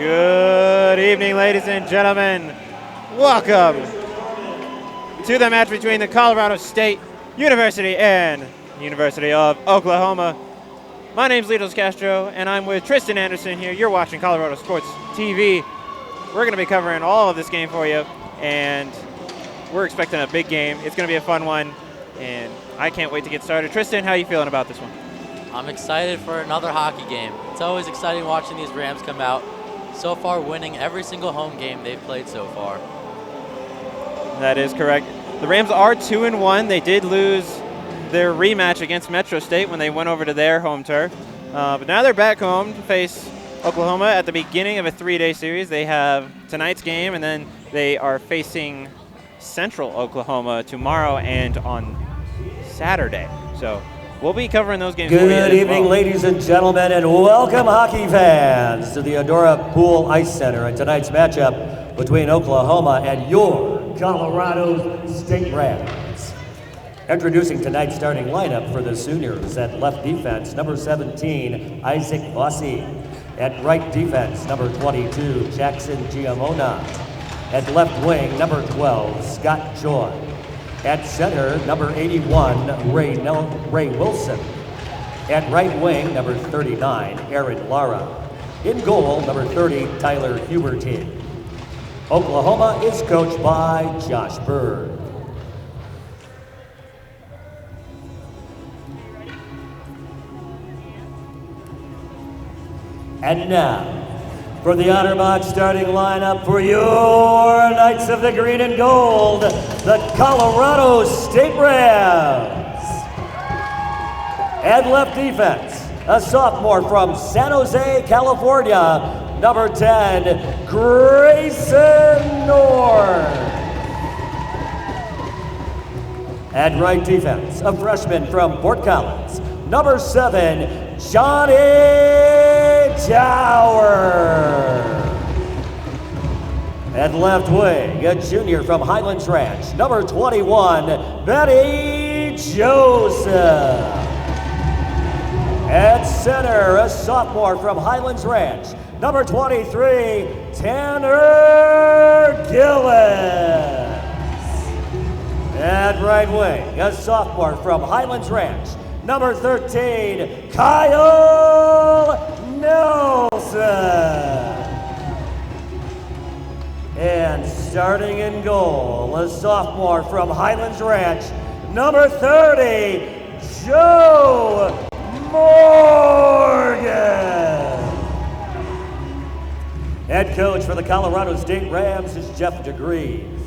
Good evening, ladies and gentlemen. Welcome to the match between the Colorado State University and University of Oklahoma. My name's Litos Castro, and I'm with Tristan Anderson here. You're watching Colorado Sports TV. We're going to be covering all of this game for you, and we're expecting a big game. It's going to be a fun one, and I can't wait to get started. Tristan, how are you feeling about this one? I'm excited for another hockey game. It's always exciting watching these Rams come out. So far, winning every single home game they've played so far. That is correct. The Rams are 2-1. They did lose their rematch against Metro State when they went over to their home turf. But now they're back home to face Oklahoma at the beginning of a 3-day series. They have tonight's game, and then they are facing Central Oklahoma tomorrow and on Saturday. So we'll be covering those games. Good evening, ladies and gentlemen, and welcome, hockey fans, to the Eudora Pool Ice Center and tonight's matchup between Oklahoma and your Colorado State Rams. Introducing tonight's starting lineup for the Sooners: at left defense, number 17, Isaac Vossi. At right defense, number 22, Jackson Giamona. At left wing, number 12, Scott Joy. At center, number 81, Ray Wilson. At right wing, number 39, Aaron Lara. In goal, number 30, Tyler Huberty. Oklahoma is coached by Josh Berg. And now, for the Honor Box starting lineup for your Knights of the Green and Gold, the Colorado State Rams. At left defense, a sophomore from San Jose, California, number 10, Grayson North. At right defense, a freshman from Fort Collins, number 7, Johnny Tower. At left wing, a junior from Highlands Ranch, number 21, Betty Joseph. At center, a sophomore from Highlands Ranch, number 23, Tanner Gillis. At right wing, a sophomore from Highlands Ranch, number 13, Kyle Nelson. And starting in goal, a sophomore from Highlands Ranch, number 30, Joe Morgan. Head coach for the Colorado State Rams is Jeff DeGree.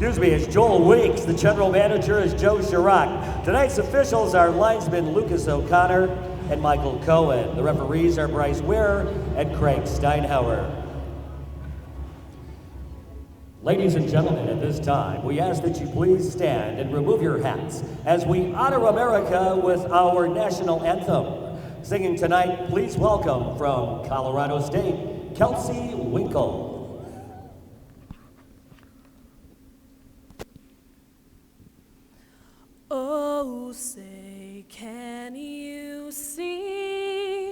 Is Joel Weeks. The general manager is Joe Chirac. Tonight's officials are linesman Lucas O'Connor and Michael Cohen. The referees are Bryce Weir and Craig Steinhauer. Ladies and gentlemen, at this time, we ask that you please stand and remove your hats as we honor America with our national anthem. Singing tonight, please welcome from Colorado State, Kelsey Winkle. Oh, say, can you see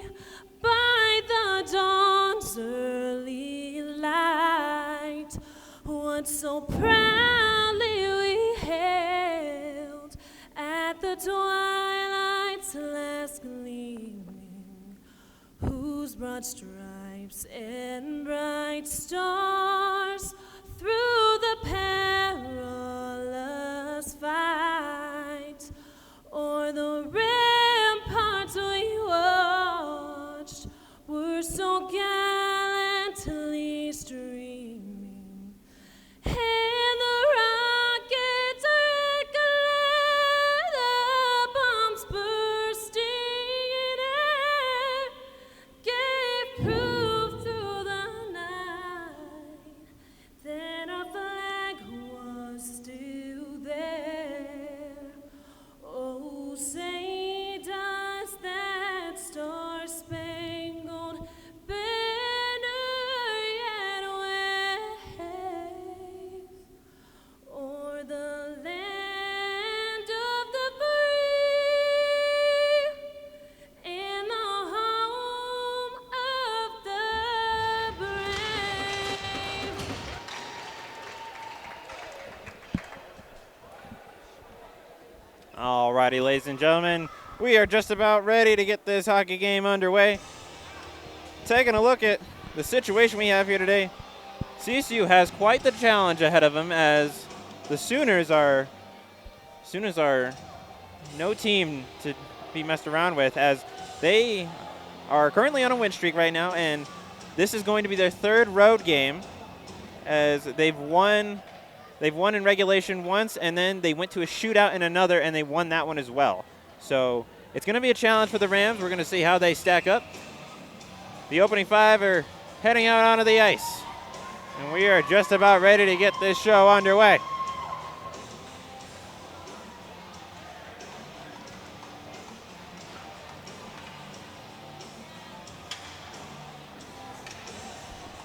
by the dawn's early light what so proudly we hailed at the twilight's last gleaming, whose broad stripes and bright stars through the perilous fight o'er the ramparts we watched were so gallantly streaming, and the rockets recalled, the bombs bursting in air, gave proof through the night that our flag was still there. Oh, say does that star-spangled banner Alrighty, ladies and gentlemen, we are just about ready to get this hockey game underway. Taking a look at the situation we have here today, CSU has quite the challenge ahead of them as the Sooners are no team to be messed around with, as they are currently on a win streak right now, and this is going to be their third road game, as they've won in regulation once, and then they went to a shootout in another, and they won that one as well. So it's going to be a challenge for the Rams. We're going to see how they stack up. The opening five are heading out onto the ice, and we are just about ready to get this show underway.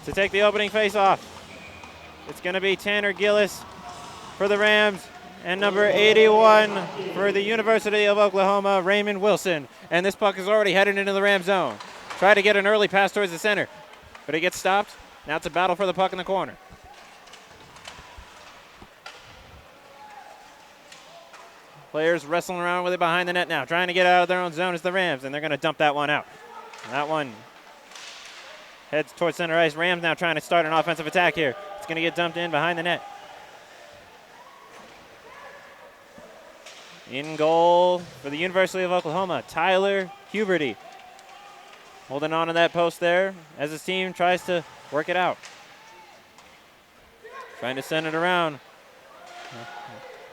To take the opening face-off, it's going to be Tanner Gillis for the Rams and number 81 for the University of Oklahoma, Raymond Wilson. And this puck is already headed into the Ram zone. Try to get an early pass towards the center, but it gets stopped. Now it's a battle for the puck in the corner. Players wrestling around with it behind the net now, trying to get out of their own zone as the Rams, and they're going to dump that one out. And that one heads towards center ice. Rams now trying to start an offensive attack here. It's going to get dumped in behind the net. In goal for the University of Oklahoma, Tyler Huberty. Holding on to that post there as his team tries to work it out. Trying to send it around.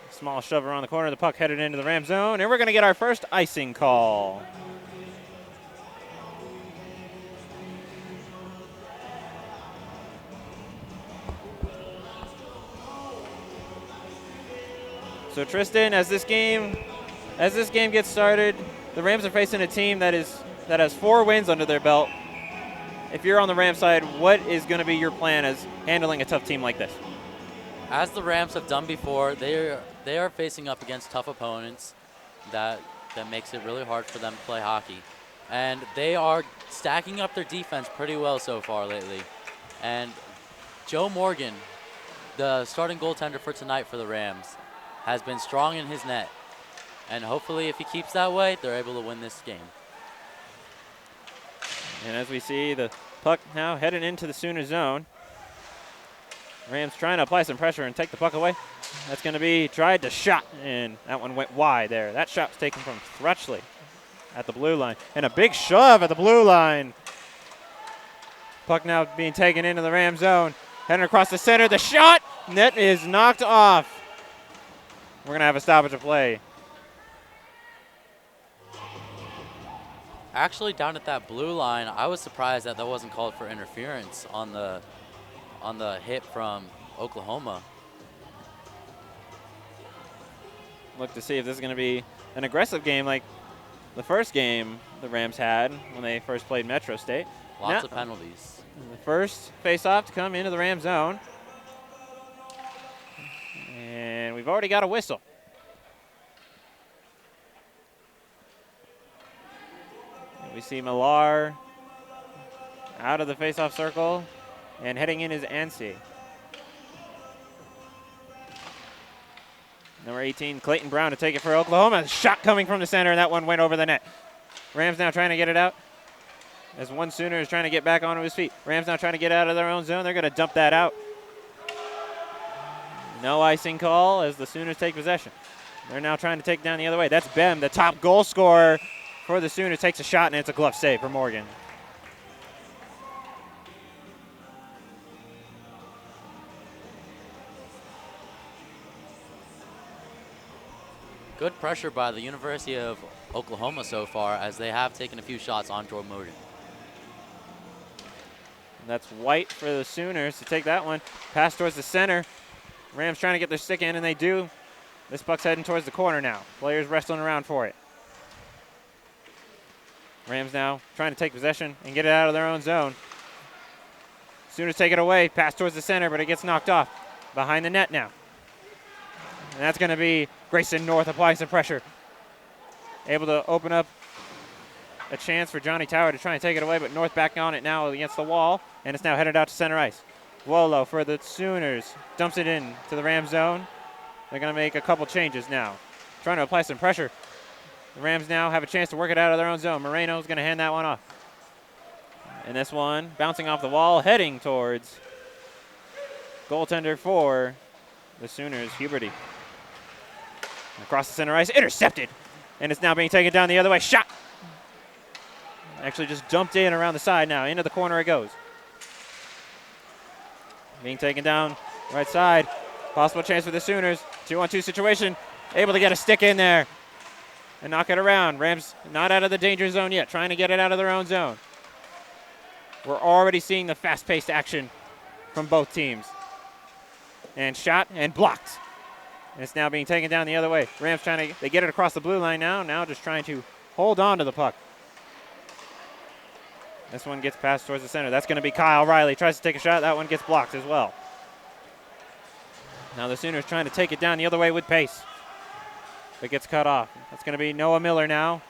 Small shove around the corner. The puck headed into the Ram zone, and we're going to get our first icing call. So Tristan, as this game gets started, the Rams are facing a team that has 4 wins under their belt. If you're on the Rams side, what is going to be your plan as handling a tough team like this? As the Rams have done before, they are facing up against tough opponents that makes it really hard for them to play hockey. And they are stacking up their defense pretty well so far lately. And Joe Morgan, the starting goaltender for tonight for the Rams, has been strong in his net. And hopefully if he keeps that way, they're able to win this game. And as we see the puck now headed into the Sooner zone, Rams trying to apply some pressure and take the puck away. That's going to be tried to shot, and that one went wide there. That shot was taken from Thrutchley at the blue line. And a big shove at the blue line. Puck now being taken into the Ram zone. Heading across the center. The shot! Net is knocked off. We're going to have a stoppage of play. Actually, down at that blue line, I was surprised that wasn't called for interference on the hit from Oklahoma. Look to see if this is going to be an aggressive game like the first game the Rams had when they first played Metro State. Lots of penalties. The first face-off to come into the Ram zone. And we've already got a whistle. We see Millar out of the face-off circle, and heading in is Ansey. Number 18, Clayton Brown to take it for Oklahoma. Shot coming from the center, and that one went over the net. Rams now trying to get it out as one Sooner is trying to get back onto his feet. Rams now trying to get out of their own zone. They're going to dump that out. No icing call as the Sooners take possession. They're now trying to take down the other way. That's Bem, the top goal scorer for the Sooners, takes a shot, and it's a glove save for Morgan. Good pressure by the University of Oklahoma so far, as they have taken a few shots on Joe Morgan. And that's White for the Sooners to take that one. Pass towards the center. Rams trying to get their stick in, and they do. This puck's heading towards the corner now. Players wrestling around for it. Rams now trying to take possession and get it out of their own zone. Sooners take it away. Pass towards the center, but it gets knocked off. Behind the net now. And that's going to be Grayson North applying some pressure. Able to open up a chance for Johnny Tower to try and take it away, but North back on it now against the wall, and it's now headed out to center ice. Wolo for the Sooners dumps it in to the Ram zone. They're going to make a couple changes now. Trying to apply some pressure. The Rams now have a chance to work it out of their own zone. Moreno's going to hand that one off. And this one bouncing off the wall, heading towards goaltender for the Sooners, Huberty. Across the center ice, intercepted. And it's now being taken down the other way. Shot! Actually just jumped in around the side now. Into the corner it goes. Being taken down right side. Possible chance for the Sooners. 2-on-2 situation. Able to get a stick in there and knock it around. Rams not out of the danger zone yet. Trying to get it out of their own zone. We're already seeing the fast-paced action from both teams. And shot and blocked. And it's now being taken down the other way. Rams trying to, they get it across the blue line now. Now just trying to hold on to the puck. This one gets passed towards the center. That's going to be Kyle Riley. Tries to take a shot. That one gets blocked as well. Now the Sooners trying to take it down the other way with pace. But gets cut off. That's going to be Noah Miller now.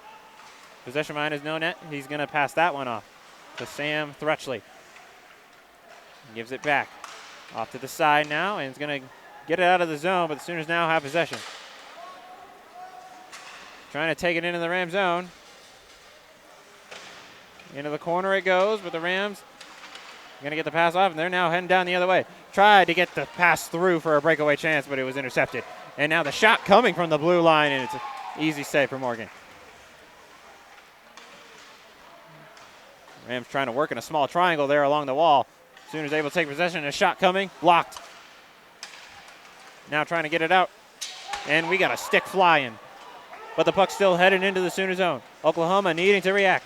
Possession behind his no net. He's going to pass that one off to Sam Thrutchley. Gives it back. Off to the side now, and he's going to get it out of the zone, but the Sooners now have possession. Trying to take it into the Ram zone. Into the corner it goes, but the Rams going to get the pass off, and they're now heading down the other way. Tried to get the pass through for a breakaway chance, but it was intercepted. And now the shot coming from the blue line, and it's an easy save for Morgan. Rams trying to work in a small triangle there along the wall. Sooners able to take possession, and a shot coming, blocked. Now trying to get it out, and we got a stick flying. But the puck's still headed into the Sooner zone. Oklahoma needing to react.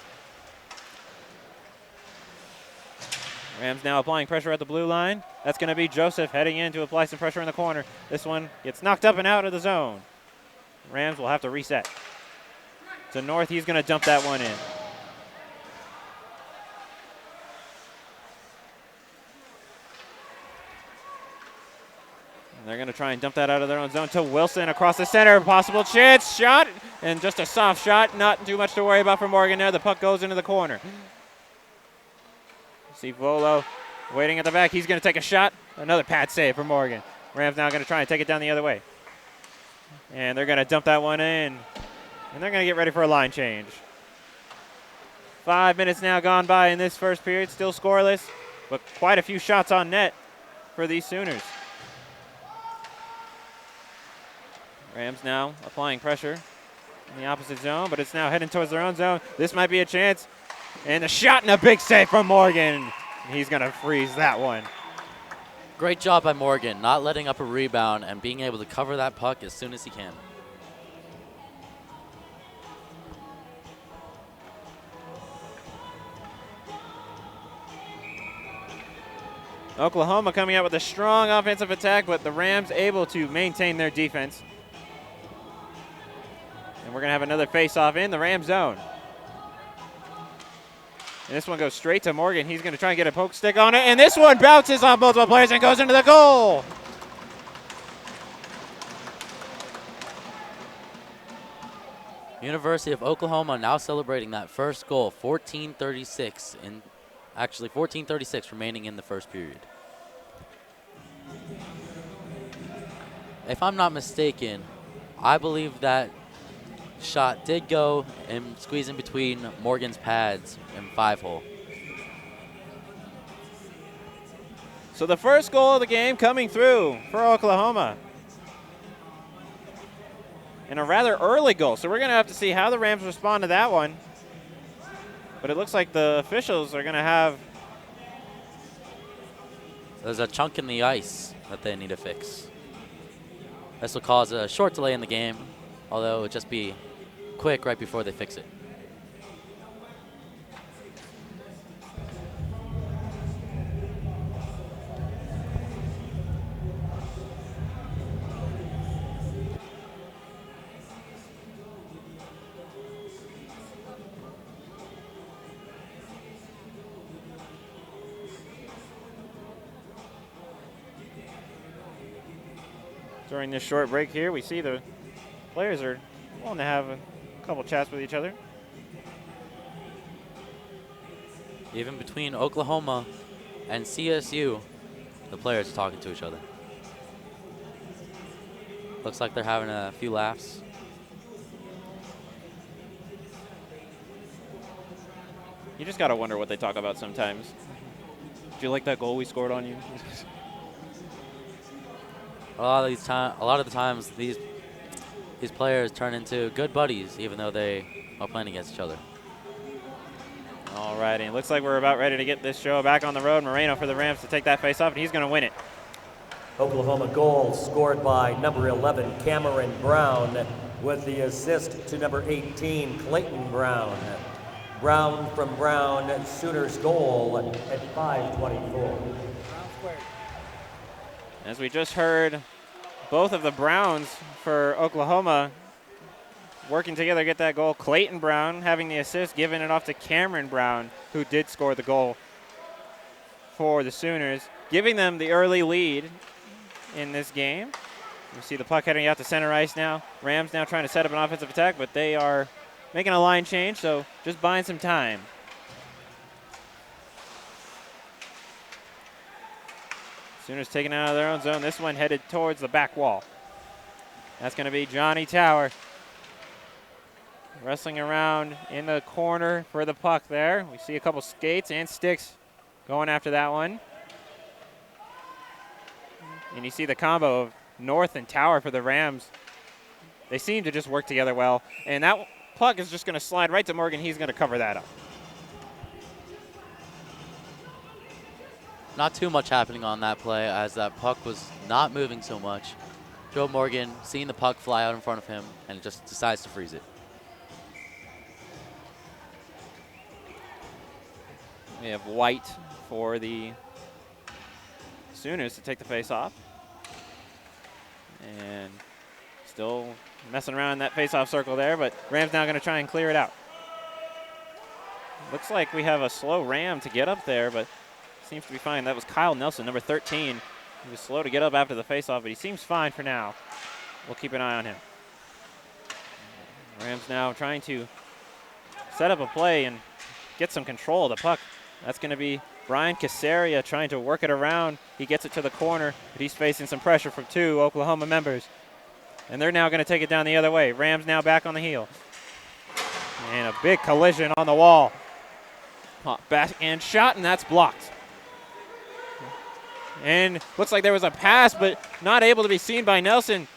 Rams now applying pressure at the blue line. That's going to be Joseph heading in to apply some pressure in the corner. This one gets knocked up and out of the zone. Rams will have to reset. To North, he's going to dump that one in. They're going to try and dump that out of their own zone to Wilson across the center. Possible chance. Shot. And just a soft shot. Not too much to worry about for Morgan there. The puck goes into the corner. See Volo waiting at the back. He's going to take a shot. Another pad save for Morgan. Rams now going to try and take it down the other way. And they're going to dump that one in. And they're going to get ready for a line change. 5 minutes now gone by in this first period. Still scoreless, but quite a few shots on net for these Sooners. Rams now applying pressure in the opposite zone, but it's now heading towards their own zone. This might be a chance. And a shot and a big save from Morgan. He's going to freeze that one. Great job by Morgan, not letting up a rebound and being able to cover that puck as soon as he can. Oklahoma coming out with a strong offensive attack, but the Rams able to maintain their defense. And we're going to have another face-off in the Ram zone. And this one goes straight to Morgan. He's going to try and get a poke stick on it. And this one bounces off multiple players and goes into the goal. University of Oklahoma now celebrating that first goal, 14:36 in, actually 14:36 remaining in the first period. If I'm not mistaken, I believe that shot did go and squeeze in between Morgan's pads and 5-hole. So the first goal of the game coming through for Oklahoma. And a rather early goal. So we're going to have to see how the Rams respond to that one. But it looks like the officials are going to have... There's a chunk in the ice that they need to fix. This will cause a short delay in the game, although it would just be quick right before they fix it. During this short break here, we see the players are willing to have a couple chats with each other. Even between Oklahoma and CSU, the players are talking to each other. Looks like they're having a few laughs. just got to wonder what they talk about sometimes. Do you like that goal we scored on you? A lot of the times, these players turn into good buddies, even though they are playing against each other. All righty, it looks like we're about ready to get this show back on the road. Moreno for the Rams to take that face off, and he's going to win it. Oklahoma goal scored by number 11, Cameron Brown, with the assist to number 18, Clayton Brown. Brown from Brown, Sooners goal at 5:24. As we just heard, both of the Browns for Oklahoma working together to get that goal. Clayton Brown having the assist, giving it off to Cameron Brown, who did score the goal for the Sooners, giving them the early lead in this game. You see the puck heading out to center ice now. Rams now trying to set up an offensive attack, but they are making a line change, so just buying some time. Sooners taken out of their own zone. This one headed towards the back wall. That's going to be Johnny Tower. Wrestling around in the corner for the puck there. We see a couple skates and sticks going after that one. And you see the combo of North and Tower for the Rams. They seem to just work together well. And that puck is just going to slide right to Morgan. He's going to cover that up. Not too much happening on that play, as that puck was not moving so much. Joe Morgan seeing the puck fly out in front of him and just decides to freeze it. We have White for the Sooners to take the face off. And still messing around in that face-off circle there, but Rams now going to try and clear it out. Looks like we have a slow Ram to get up there, but seems to be fine. That was Kyle Nelson, number 13. He was slow to get up after the face-off, but he seems fine for now. We'll keep an eye on him. Rams now trying to set up a play and get some control of the puck. That's going to be Brian Casaria trying to work it around. He gets it to the corner, but he's facing some pressure from two Oklahoma members. And they're now going to take it down the other way. Rams now back on the heel. And a big collision on the wall. Backhand shot, and that's blocked. And looks like there was a pass, but not able to be seen by Nelson.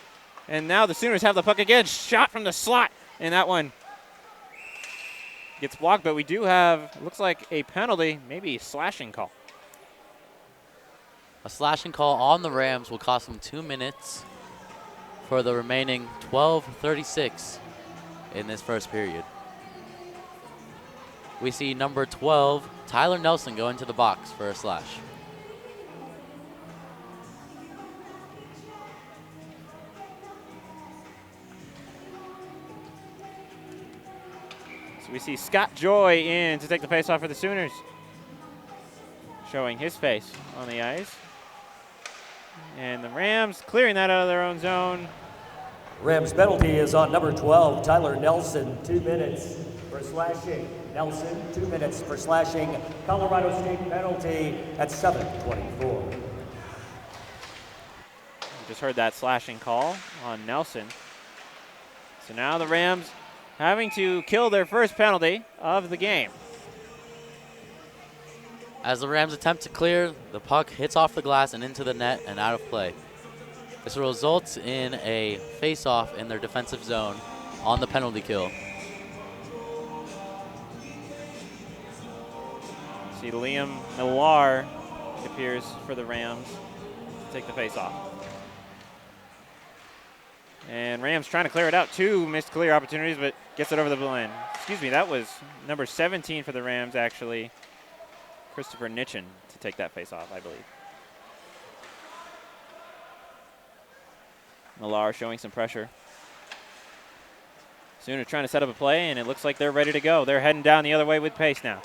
And now the Sooners have the puck again. Shot from the slot, and that one gets blocked, but we do have, looks like a penalty, maybe a slashing call. A slashing call on the Rams will cost them 2 minutes for the remaining 12:36 in this first period. We see number 12, Tyler Nelson, go into the box for a slash. So we see Scott Joy in to take the face off for the Sooners, showing his face on the ice. And the Rams clearing that out of their own zone. Rams penalty is on number 12, Tyler Nelson, 2 minutes for slashing. Nelson, 2 minutes for slashing. Colorado State penalty at 7:24. We just heard that slashing call on Nelson. So now the Rams having to kill their first penalty of the game. As the Rams attempt to clear, the puck hits off the glass and into the net and out of play. This results in a face-off in their defensive zone on the penalty kill. See Liam Millar, it appears, for the Rams to take the face-off. And Rams trying to clear it out. 2 missed clear opportunities, but gets it over the line. Excuse me, that was number 17 for the Rams, actually. Christopher Nitchin to take that face-off, I believe. Millar showing some pressure. Sooners trying to set up a play, and it looks like they're ready to go. They're heading down the other way with pace now.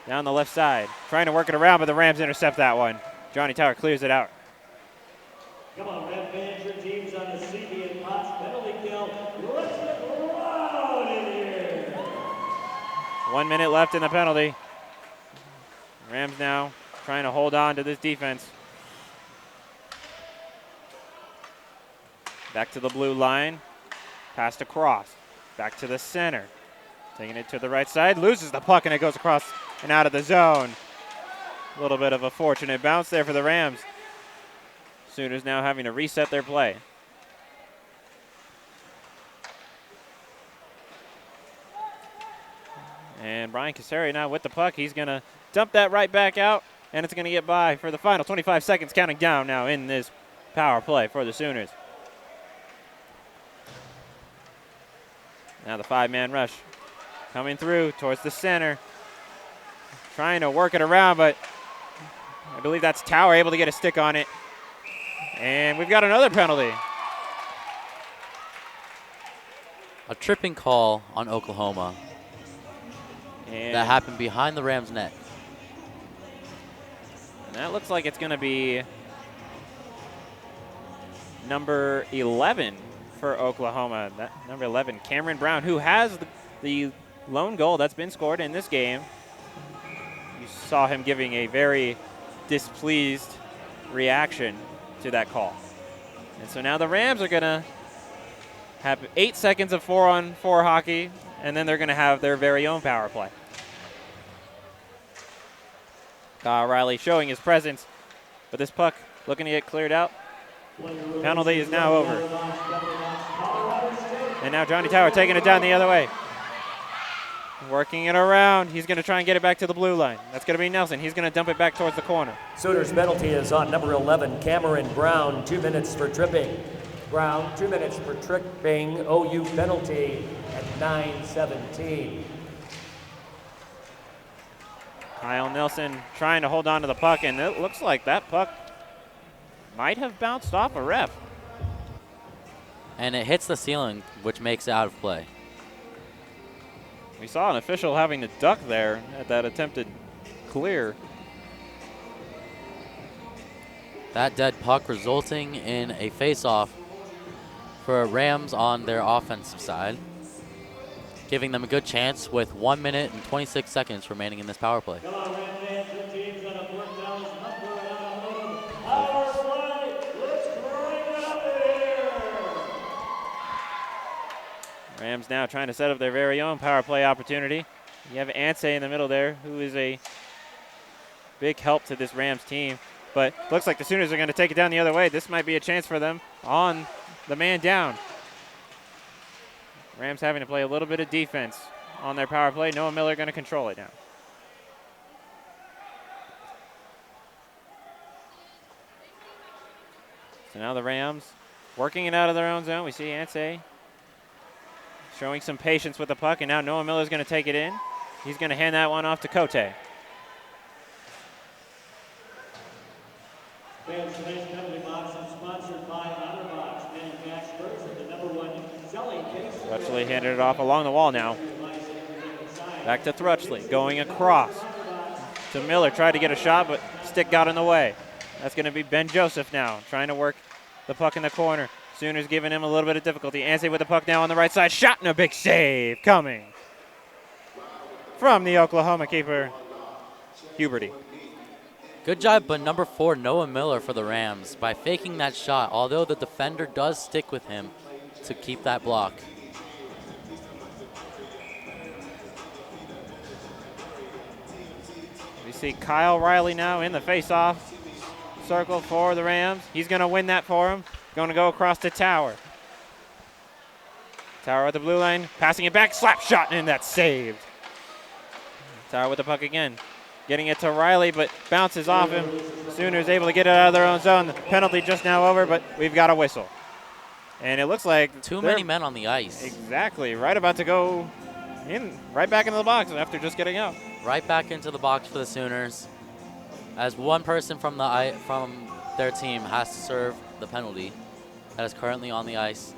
Down the left side. Trying to work it around, but the Rams intercept that one. Johnny Tower clears it out. Come on, Red fans, your team's on the CB and Potts penalty kill. Let's get loud in here. 1 minute left in the penalty. Rams now trying to hold on to this defense. Back to the blue line. Passed across. Back to the center. Taking it to the right side. Loses the puck, and it goes across and out of the zone. A little bit of a fortunate bounce there for the Rams. Sooners now having to reset their play. And Brian Casari now with the puck. He's going to dump that right back out, and it's going to get by for the final 25 seconds, counting down now in this power play for the Sooners. Now the 5-man rush coming through towards the center. Trying to work it around, but I believe that's Tower able to get a stick on it. And we've got another penalty. A tripping call on Oklahoma. And That happened behind the Rams' net. that looks like it's going to be number 11 for Oklahoma. That number 11, Cameron Brown, who has the lone goal that's been scored in this game. You saw him giving a very displeased reaction to that call. And so now the Rams are going to have 8 seconds of 4-on-4 hockey, and then they're going to have their very own power play. Kyle Riley showing his presence, but this puck looking to get cleared out. Penalty is now over. And now Johnny Tower taking it down the other way. Working it around. He's going to try and get it back to the blue line. That's going to be Nelson. He's going to dump it back towards the corner. Sooners penalty is on number 11, Cameron Brown, 2 minutes for tripping. Brown, 2 minutes for tripping. OU penalty at 9:17. Kyle Nelson trying to hold on to the puck, and it looks like that puck might have bounced off a ref. And it hits the ceiling, which makes it out of play. We saw an official having to duck there at that attempted clear. That dead puck resulting in a face-off for Rams on their offensive side, giving them a good chance with 1 minute and 26 seconds remaining in this power play. Rams now trying to set up their very own power play opportunity. You have Anse in the middle there, who is a big help to this Rams team. But looks like the Sooners are going to take it down the other way. This might be a chance for them on the man down. Rams having to play a little bit of defense on their power play. Noah Miller going to control it now. So now the Rams working it out of their own zone. We see Anse showing some patience with the puck, and now Noah Miller's going to take it in. He's going to hand that one off to Cote. Fans, today's penalty box is sponsored by OtterBox manufacturers of the #1 selling case. Thrutchley handed it off along the wall now. Back to Thrutchley, going across to Miller. Tried to get a shot, but stick got in the way. That's going to be Ben Joseph now, trying to work the puck in the corner. Sooners giving him a little bit of difficulty. Anse with the puck now on the right side. Shot and a big save coming from the Oklahoma keeper, Huberty. Good job, but number 4, Noah Miller for the Rams, by faking that shot, although the defender does stick with him to keep that block. We see Kyle Riley now in the face-off circle for the Rams. He's going to win that for him. Going to go across to Tower. Tower at the blue line, passing it back, slap shot, and that's saved. Tower with the puck again. Getting it to Riley, but bounces off him. Sooners able to get it out of their own zone. The penalty just now over, but we've got a whistle. And it looks like too many men on the ice. Exactly. Right about to go in, right back into the box after just getting out. Right back into the box for the Sooners, as one person from their team has to serve the penalty that is currently on the ice.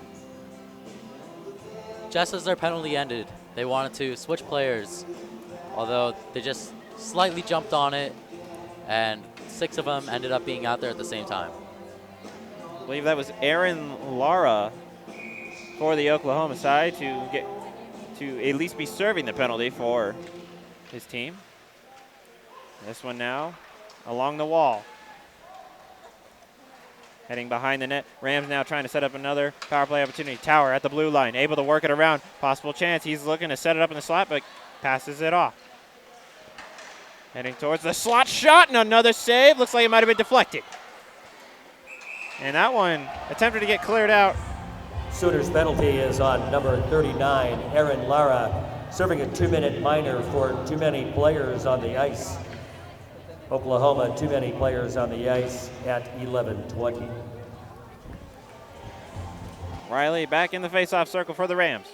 Just as their penalty ended, they wanted to switch players, although they just slightly jumped on it, and 6 of them ended up being out there at the same time. I believe that was Aaron Lara for the Oklahoma side to get to at least be serving the penalty for his team. This one now along the wall. Heading behind the net. Rams now trying to set up another power play opportunity. Tower at the blue line, able to work it around. Possible chance. He's looking to set it up in the slot, but passes it off. Heading towards the slot shot, and another save. Looks like it might have been deflected. And that one attempted to get cleared out. Sooners penalty is on number 39, Aaron Lara, serving a 2-minute minor for too many players on the ice. Oklahoma, too many players on the ice at 11:20. Riley back in the faceoff circle for the Rams.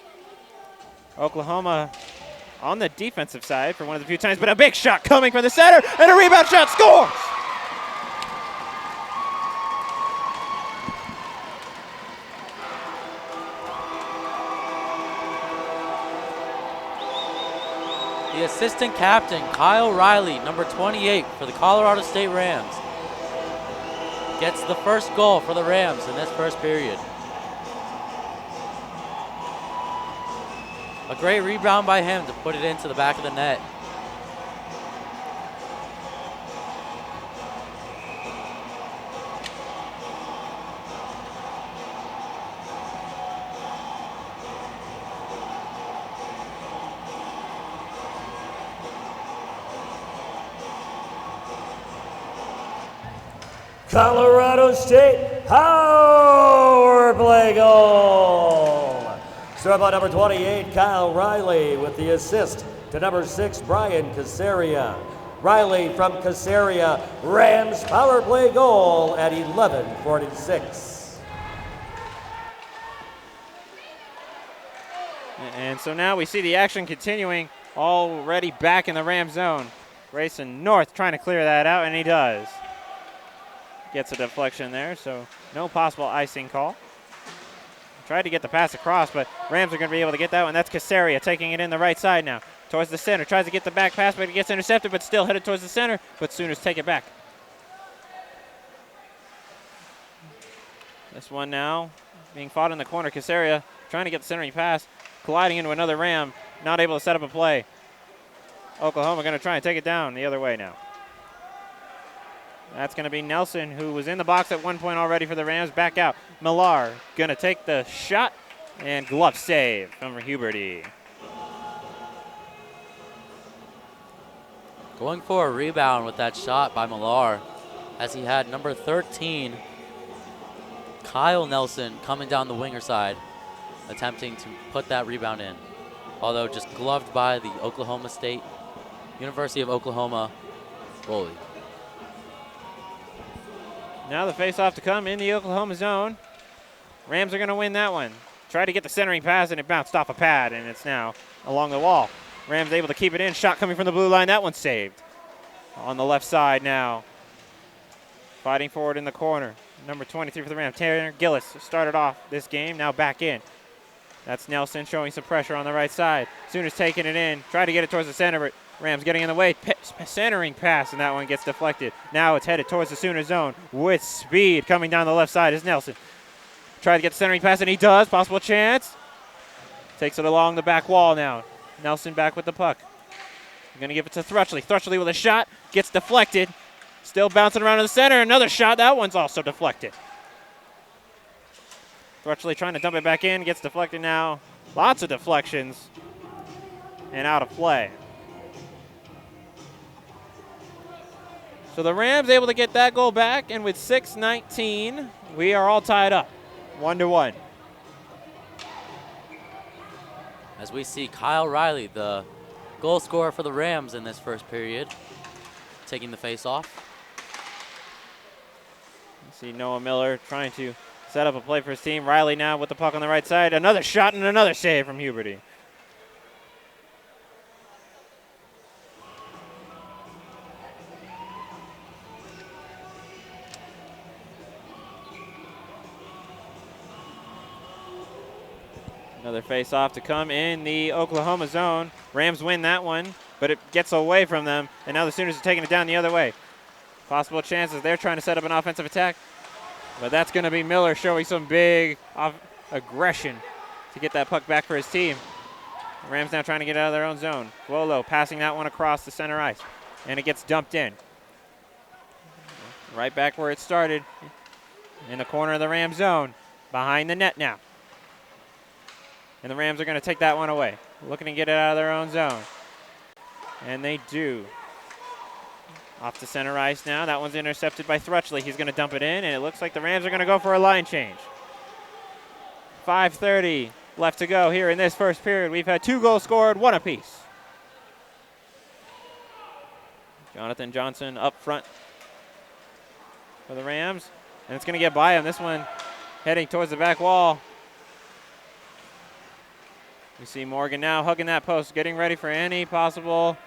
Oklahoma on the defensive side for one of the few times, but a big shot coming from the center, and a rebound shot, scores! The assistant captain, Kyle Riley, number 28 for the Colorado State Rams, gets the first goal for the Rams in this first period. A great rebound by him to put it into the back of the net. Colorado State power play goal. Served by number 28, Kyle Riley, with the assist to number 6, Brian Casaria. Riley from Casaria, Rams power play goal at 11:46. And so now we see the action continuing, already back in the Ram zone. Racing north, trying to clear that out, and he does. Gets a deflection there, so no possible icing call. Tried to get the pass across, but Rams are going to be able to get that one. That's Casaria taking it in the right side now. Towards the center, tries to get the back pass, but it gets intercepted, but still headed towards the center, but Sooners take it back. This one now being fought in the corner. Casaria trying to get the centering pass, colliding into another Ram, not able to set up a play. Oklahoma going to try and take it down the other way now. That's going to be Nelson, who was in the box at one point already for the Rams, back out. Millar going to take the shot, and glove save from Huberty. Going for a rebound with that shot by Millar, as he had number 13, Kyle Nelson, coming down the winger side, attempting to put that rebound in. Although just gloved by the Oklahoma State, University of Oklahoma goalie. Now the face-off to come in the Oklahoma zone. Rams are going to win that one. Try to get the centering pass, and it bounced off a pad, and it's now along the wall. Rams able to keep it in. Shot coming from the blue line. That one's saved. On the left side now. Fighting forward in the corner. Number 23 for the Rams, Tanner Gillis, started off this game, now back in. That's Nelson showing some pressure on the right side. Sooners taking it in. Try to get it towards the center, but Rams getting in the way. Centering pass, and that one gets deflected. Now it's headed towards the Sooner zone with speed. Coming down the left side is Nelson. Try to get the centering pass, and he does. Possible chance. Takes it along the back wall now. Nelson back with the puck. Going to give it to Thrutchley. Thrutchley with a shot. Gets deflected. Still bouncing around in the center. Another shot. That one's also deflected. Thrutchley trying to dump it back in. Gets deflected now. Lots of deflections. And out of play. So the Rams able to get that goal back, and with 6:19, we are all tied up, 1-1. As we see Kyle Riley, the goal scorer for the Rams in this first period, taking the face-off. See Noah Miller trying to set up a play for his team. Riley now with the puck on the right side. Another shot and another save from Huberty. Another face-off to come in the Oklahoma zone. Rams win that one, but it gets away from them, and now the Sooners are taking it down the other way. Possible chances. They're trying to set up an offensive attack, but that's going to be Miller showing some big aggression to get that puck back for his team. The Rams now trying to get out of their own zone. Wolo passing that one across the center ice, and it gets dumped in. Right back where it started, in the corner of the Ram zone, behind the net now. And the Rams are going to take that one away, looking to get it out of their own zone. And they do. Off to center ice now. That one's intercepted by Thrutchley. He's going to dump it in, and it looks like the Rams are going to go for a line change. 5:30 left to go here in this first period. We've had 2 goals scored, 1 apiece. Jonathan Johnson up front for the Rams, and it's going to get by him. This one heading towards the back wall. You see Morgan now hugging that post, getting ready for any possible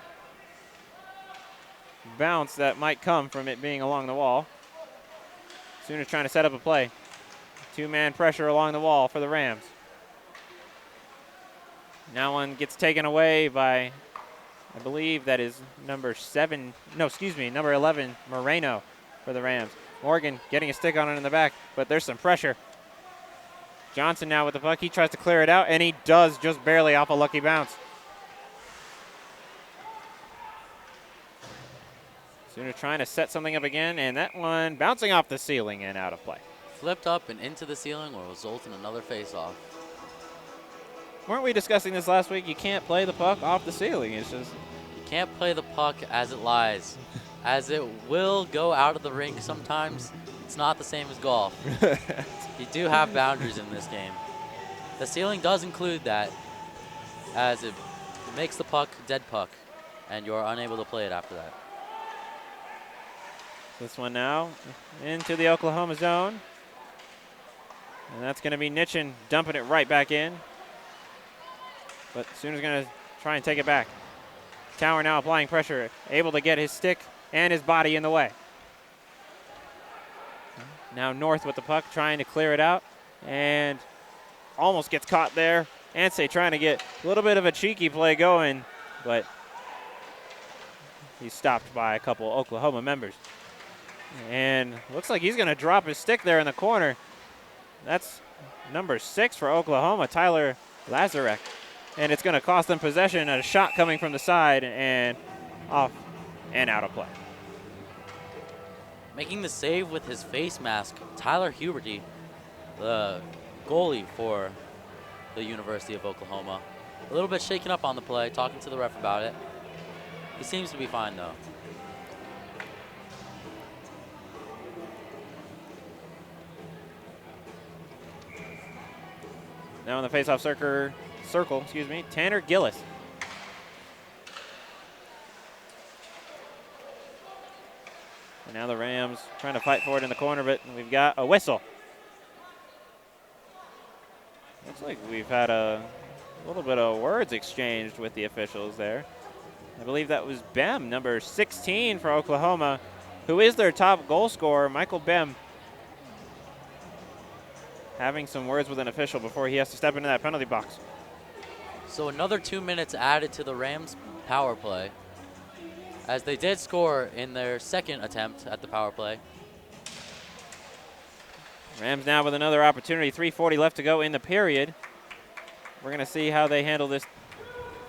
bounce that might come from it being along the wall. Sooners trying to set up a play. 2-man pressure along the wall for the Rams. Now one gets taken away by, I believe that is number 11, Moreno for the Rams. Morgan getting a stick on it in the back, but there's some pressure. Johnson now with the puck. He tries to clear it out, and he does just barely off a lucky bounce. Sooners trying to set something up again, and that one bouncing off the ceiling and out of play. Flipped up and into the ceiling will result in another face-off. Weren't we discussing this last week? You can't play the puck off the ceiling. It's just... You can't play the puck as it lies, as it will go out of the rink sometimes. It's not the same as golf. You do have boundaries in this game. The ceiling does include that, as it makes the puck dead puck, and you're unable to play it after that. This one now into the Oklahoma zone. And that's going to be Nitchin dumping it right back in. But Sooners going to try and take it back. Tower now applying pressure, able to get his stick and his body in the way. Now North with the puck, trying to clear it out, and almost gets caught there. Ansay trying to get a little bit of a cheeky play going, but he's stopped by a couple Oklahoma members. And looks like he's going to drop his stick there in the corner. That's number 6 for Oklahoma, Tyler Lazarek. And it's going to cost them possession, a shot coming from the side and off and out of play. Making the save with his face mask, Tyler Huberty, the goalie for the University of Oklahoma. A little bit shaken up on the play, talking to the ref about it. He seems to be fine, though. Now in the face-off circle, Tanner Gillis. And now the Rams trying to fight for it in the corner, but we've got a whistle. Looks like we've had a little bit of words exchanged with the officials there. I believe that was Bem, number 16 for Oklahoma, who is their top goal scorer, Michael Bem, having some words with an official before he has to step into that penalty box. So another 2 minutes added to the Rams' power play, as they did score in their second attempt at the power play. Rams now with another opportunity, 3:40 left to go in the period. We're going to see how they handle this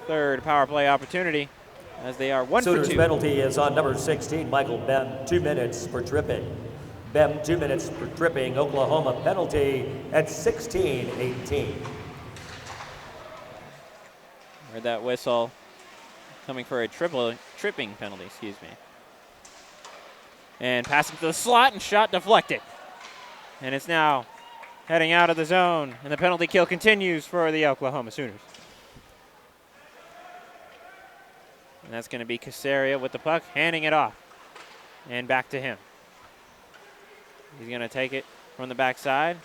third power play opportunity, as they are 1 for 2. Sooners penalty is on number 16, Michael Bem, 2 minutes for tripping. Bem, 2 minutes for tripping. Oklahoma penalty at 16:18. Heard that whistle coming for a tripping penalty, excuse me. And passing to the slot and shot deflected. And it's now heading out of the zone, and the penalty kill continues for the Oklahoma Sooners. And that's going to be Casaria with the puck, handing it off. And back to him. He's going to take it from the backside.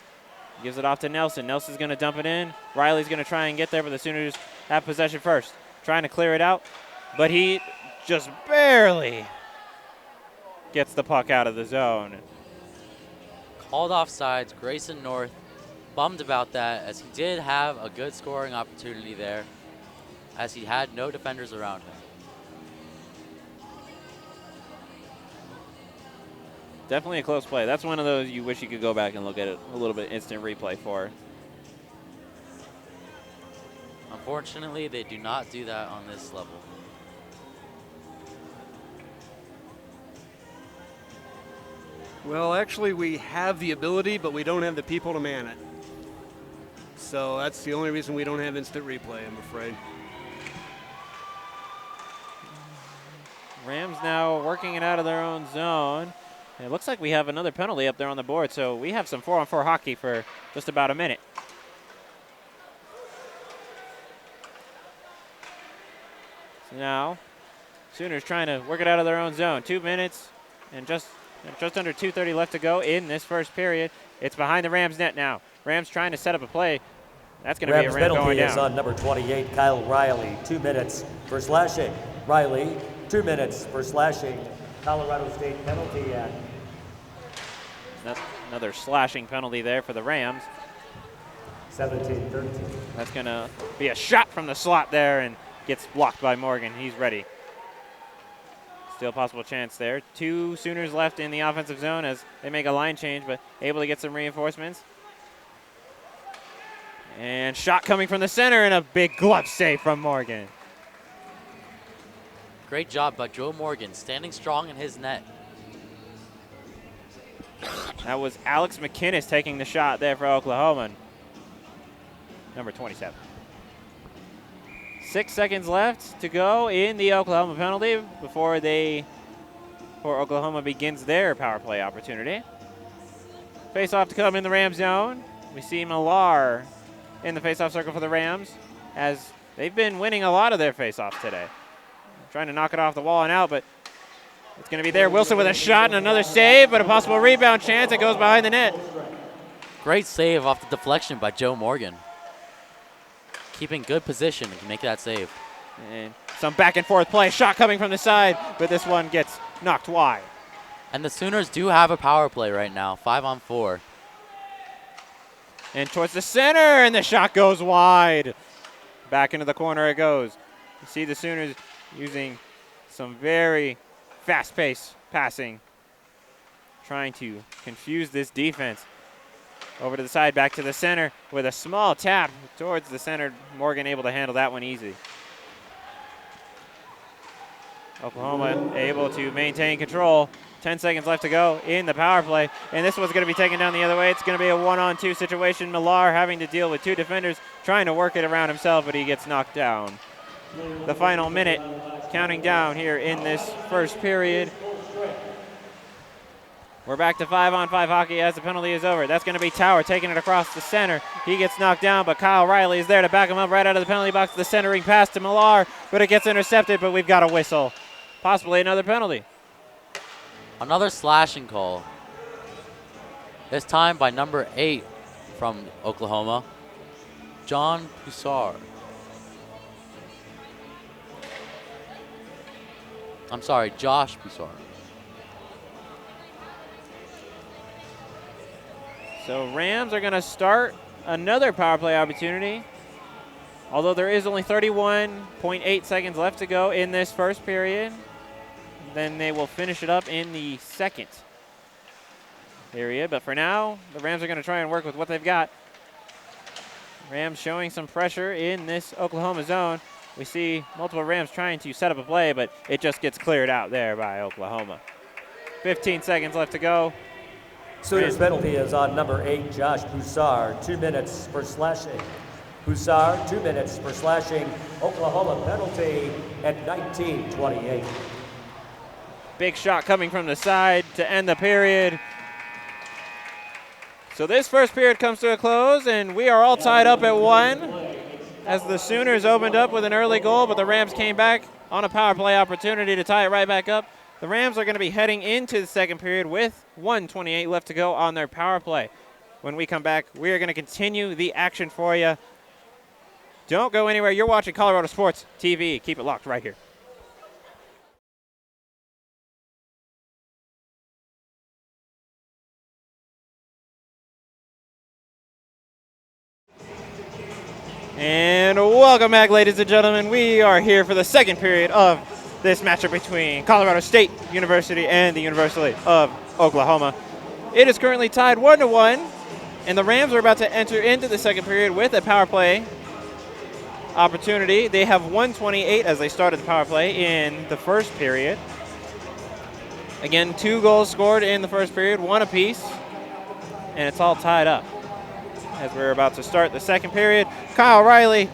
Gives it off to Nelson. Nelson's going to dump it in. Riley's going to try and get there, but the Sooners have possession first. Trying to clear it out, but he just barely gets the puck out of the zone. Called offsides. Grayson North bummed about that, as he did have a good scoring opportunity there, as he had no defenders around him. Definitely a close play. That's one of those you wish you could go back and look at it a little bit instant replay for. Unfortunately, they do not do that on this level. Well, actually, we have the ability, but we don't have the people to man it. So that's the only reason we don't have instant replay, I'm afraid. Rams now working it out of their own zone. And it looks like we have another penalty up there on the board, so we have some 4-on-4 hockey for just about a minute. So now, Sooners trying to work it out of their own zone. 2 minutes and just under 2:30 left to go in this first period. It's behind the Rams net now. Rams trying to set up a play. That's going to be a Ram going down. Penalty is on number 28, Kyle Riley. 2 minutes for slashing. Riley, 2 minutes for slashing. Colorado State penalty at. Another slashing penalty there for the Rams. 17-13. That's going to be a shot from the slot there and gets blocked by Morgan. He's ready. Still a possible chance there. 2 Sooners left in the offensive zone as they make a line change, but able to get some reinforcements. And shot coming from the center and a big glove save from Morgan. Great job by Joe Morgan, standing strong in his net. That was Alex McInnes taking the shot there for Oklahoma. Number 27. 6 seconds left to go in the Oklahoma penalty before Oklahoma begins their power play opportunity. Face-off to come in the Ram zone. We see Millar in the face-off circle for the Rams as they've been winning a lot of their face-offs today. Trying to knock it off the wall and out, but it's going to be there. Wilson with a shot and another save, but a possible rebound chance. It goes behind the net. Great save off the deflection by Joe Morgan. Keeping good position to make that save. And some back and forth play. Shot coming from the side, but this one gets knocked wide. And the Sooners do have a power play right now, 5-on-4. And towards the center, and the shot goes wide. Back into the corner it goes. You see the Sooners using some very fast-paced passing, trying to confuse this defense. Over to the side, back to the center with a small tap towards the center. Morgan able to handle that one easy. Oklahoma able to maintain control. 10 seconds left to go in the power play. And this one's going to be taken down the other way. It's going to be a 1-on-2 situation. Millar having to deal with 2 defenders, trying to work it around himself, but he gets knocked down. The final minute counting down here in this first period. We're back to 5-on-5 hockey as the penalty is over. That's going to be Tower taking it across the center. He gets knocked down, but Kyle Riley is there to back him up right out of the penalty box. The centering pass to Millar, but it gets intercepted, but we've got a whistle. Possibly another penalty. Another slashing call. This time by number 8 from Oklahoma, John Poussard. I'm sorry, Josh Poussard. So Rams are going to start another power play opportunity. Although there is only 31.8 seconds left to go in this first period. Then they will finish it up in the second period. But for now, the Rams are going to try and work with what they've got. Rams showing some pressure in this Oklahoma zone. We see multiple Rams trying to set up a play, but it just gets cleared out there by Oklahoma. 15 seconds left to go. Sooners penalty is on number 8, Josh Poussard. 2 minutes for slashing. Poussard, 2 minutes for slashing. Oklahoma penalty at 19:28. Big shot coming from the side to end the period. So this first period comes to a close, and we are all tied up at 1 as the Sooners opened up with an early goal, but the Rams came back on a power play opportunity to tie it right back up. The Rams are going to be heading into the second period with 1:28 left to go on their power play. When we come back, we are going to continue the action for you. Don't go anywhere. You're watching Colorado Sports TV. Keep it locked right here. And welcome back, ladies and gentlemen. We are here for the second period of this matchup between Colorado State University and the University of Oklahoma. It is currently tied 1-1, and the Rams are about to enter into the second period with a power play opportunity. They have 1:28 as they started the power play in the first period. Again, 2 goals scored in the first period, 1 apiece, and it's all tied up. As we're about to start the second period, Kyle Riley,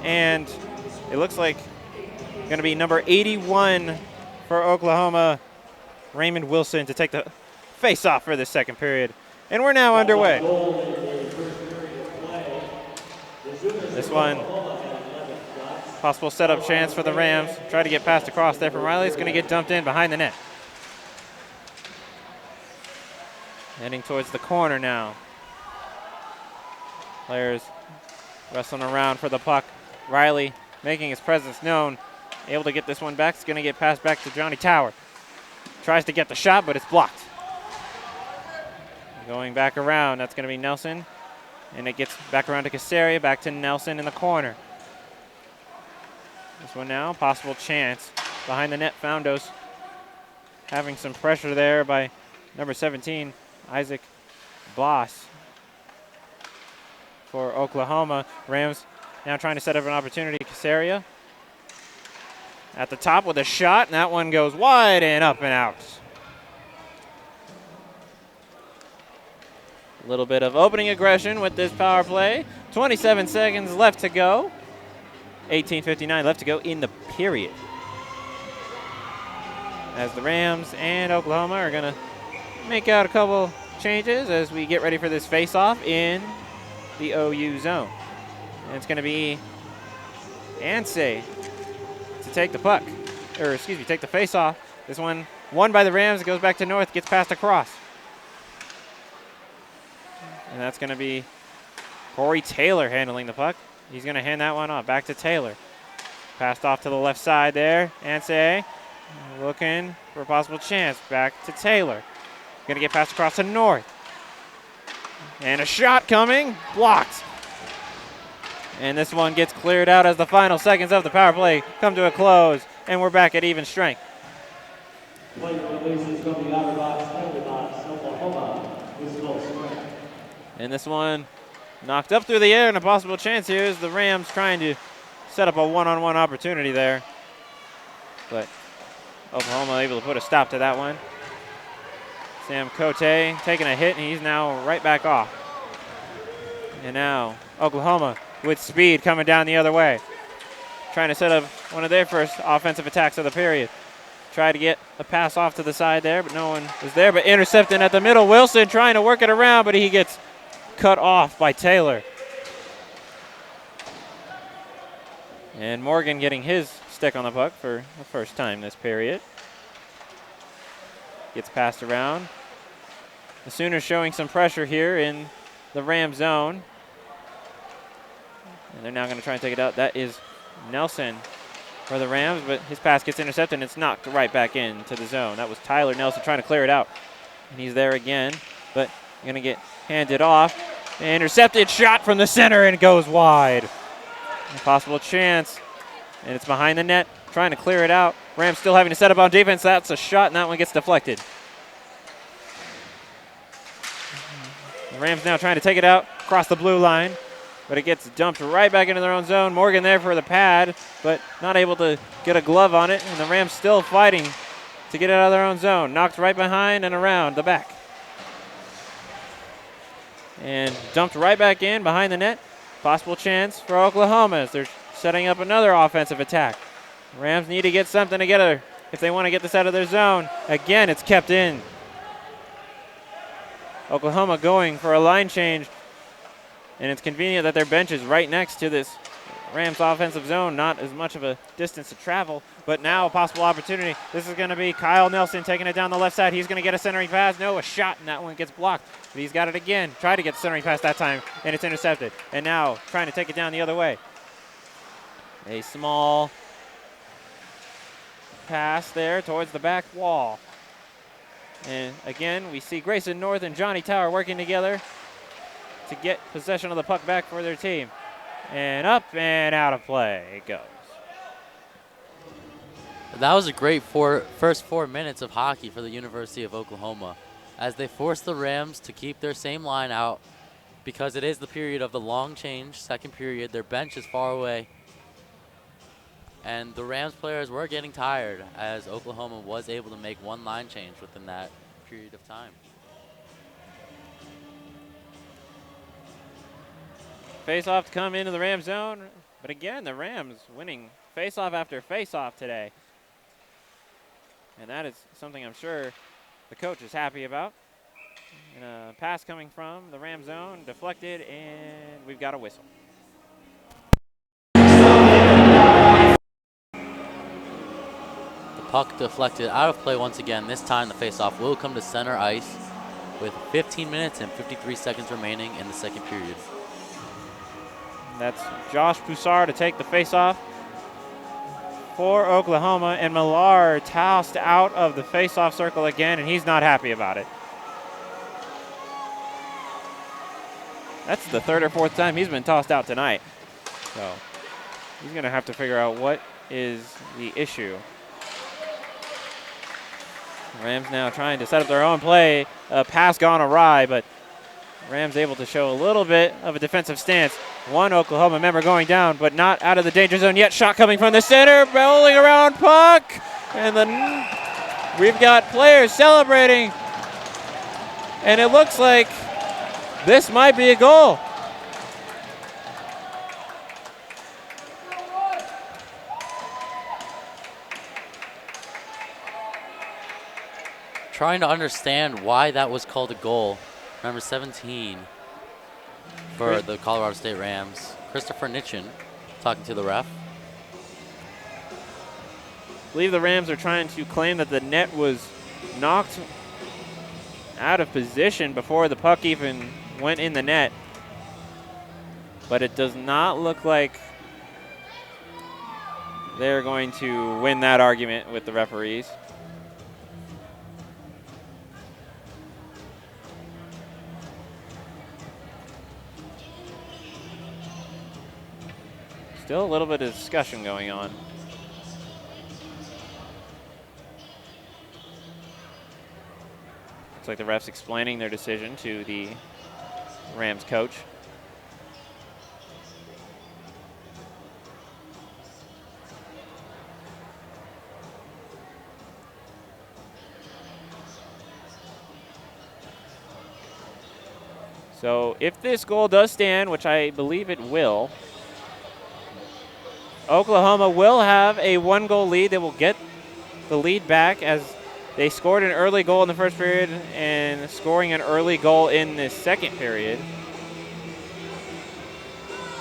and it looks like going to be number 81 for Oklahoma, Raymond Wilson, to take the face-off for the second period. And we're now underway. This one, possible setup chance for the Rams. Try to get passed across there from Riley. It's going to get dumped in behind the net. Heading towards the corner now. Players wrestling around for the puck. Riley making his presence known. Able to get this one back. It's going to get passed back to Johnny Tower. Tries to get the shot, but it's blocked. Going back around, that's going to be Nelson. And it gets back around to Casaria, back to Nelson in the corner. This one now, possible chance. Behind the net, Foundos having some pressure there by number 17, Isaac Boss for Oklahoma. Rams now trying to set up an opportunity. Casaria at the top with a shot, and that one goes wide and up and out. A little bit of opening aggression with this power play. 27 seconds left to go. 18:59 left to go in the period. As the Rams and Oklahoma are going to make out a couple changes as we get ready for this face-off in the OU zone. And it's going to be Ansay to take the puck, or excuse me, take the face-off. This one won by the Rams. It goes back to North, gets passed across. And that's going to be Corey Taylor handling the puck. He's going to hand that one off. Back to Taylor. Passed off to the left side there. Ansay looking for a possible chance. Back to Taylor. Going to get passed across to North. And a shot coming. Blocked. And this one gets cleared out as the final seconds of the power play come to a close. And we're back at even strength. Play releases from the outer box, penalty box, Oklahoma is full strength. And this one knocked up through the air, and a possible chance here is the Rams trying to set up a one-on-one opportunity there. But Oklahoma able to put a stop to that one. Sam Cote taking a hit, and he's now right back off. And now Oklahoma with speed coming down the other way. Trying to set up one of their first offensive attacks of the period. Tried to get a pass off to the side there, but no one was there. But intercepting at the middle. Wilson trying to work it around, but he gets cut off by Taylor. And Morgan getting his stick on the puck for the first time this period. Gets passed around. The Sooners showing some pressure here in the Ram zone. And they're now going to try and take it out. That is Nelson for the Rams, but his pass gets intercepted and it's knocked right back into the zone. That was Tyler Nelson trying to clear it out. And he's there again, but going to get handed off. Intercepted shot from the center and goes wide. Possible chance, and it's behind the net, trying to clear it out. Rams still having to set up on defense. That's a shot, and that one gets deflected. The Rams now trying to take it out across the blue line, but it gets dumped right back into their own zone. Morgan there for the pad, but not able to get a glove on it, and the Rams still fighting to get it out of their own zone. Knocked right behind and around the back. And dumped right back in behind the net. Possible chance for Oklahoma as they're setting up another offensive attack. Rams need to get something together if they want to get this out of their zone. Again, it's kept in. Oklahoma going for a line change. And it's convenient that their bench is right next to this Rams offensive zone. Not as much of a distance to travel, but now a possible opportunity. This is going to be Kyle Nelson taking it down the left side. He's going to get a centering pass. No, a shot, and that one gets blocked. But he's got it again. Tried to get the centering pass that time, and it's intercepted. And now trying to take it down the other way. A small pass there towards the back wall. And again, we see Grayson North and Johnny Tower working together to get possession of the puck back for their team. And up and out of play it goes. That was a great first 4 minutes of hockey for the University of Oklahoma as they forced the Rams to keep their same line out because it is the period of the long change, second period. Their bench is far away. And the Rams players were getting tired as Oklahoma was able to make one line change within that period of time. Face off to come into the Rams zone. But again, the Rams winning face-off after face-off today. And that is something I'm sure the coach is happy about. And a pass coming from the Ram zone, deflected, and we've got a whistle. The puck deflected out of play once again. This time the faceoff will come to center ice with 15 minutes and 53 seconds remaining in the second period. That's Josh Poussard to take the faceoff for Oklahoma, and Millar tossed out of the faceoff circle again, and he's not happy about it. That's the third or fourth time he's been tossed out tonight. So he's going to have to figure out what is the issue. Rams now trying to set up their own play. A pass gone awry, but Rams able to show a little bit of a defensive stance. One Oklahoma member going down, but not out of the danger zone yet. Shot coming from the center, rolling around puck. And then we've got players celebrating. And it looks like this might be a goal. Trying to understand why that was called a goal. Number 17 for the Colorado State Rams, Christopher Nitchin, talking to the ref. I believe the Rams are trying to claim that the net was knocked out of position before the puck even went in the net. But it does not look like they're going to win that argument with the referees. Still a little bit of discussion going on. Looks like the refs explaining their decision to the Rams coach. So if this goal does stand, which I believe it will, Oklahoma will have a 1-goal lead. They will get the lead back as they scored an early goal in the first period and scoring an early goal in the second period.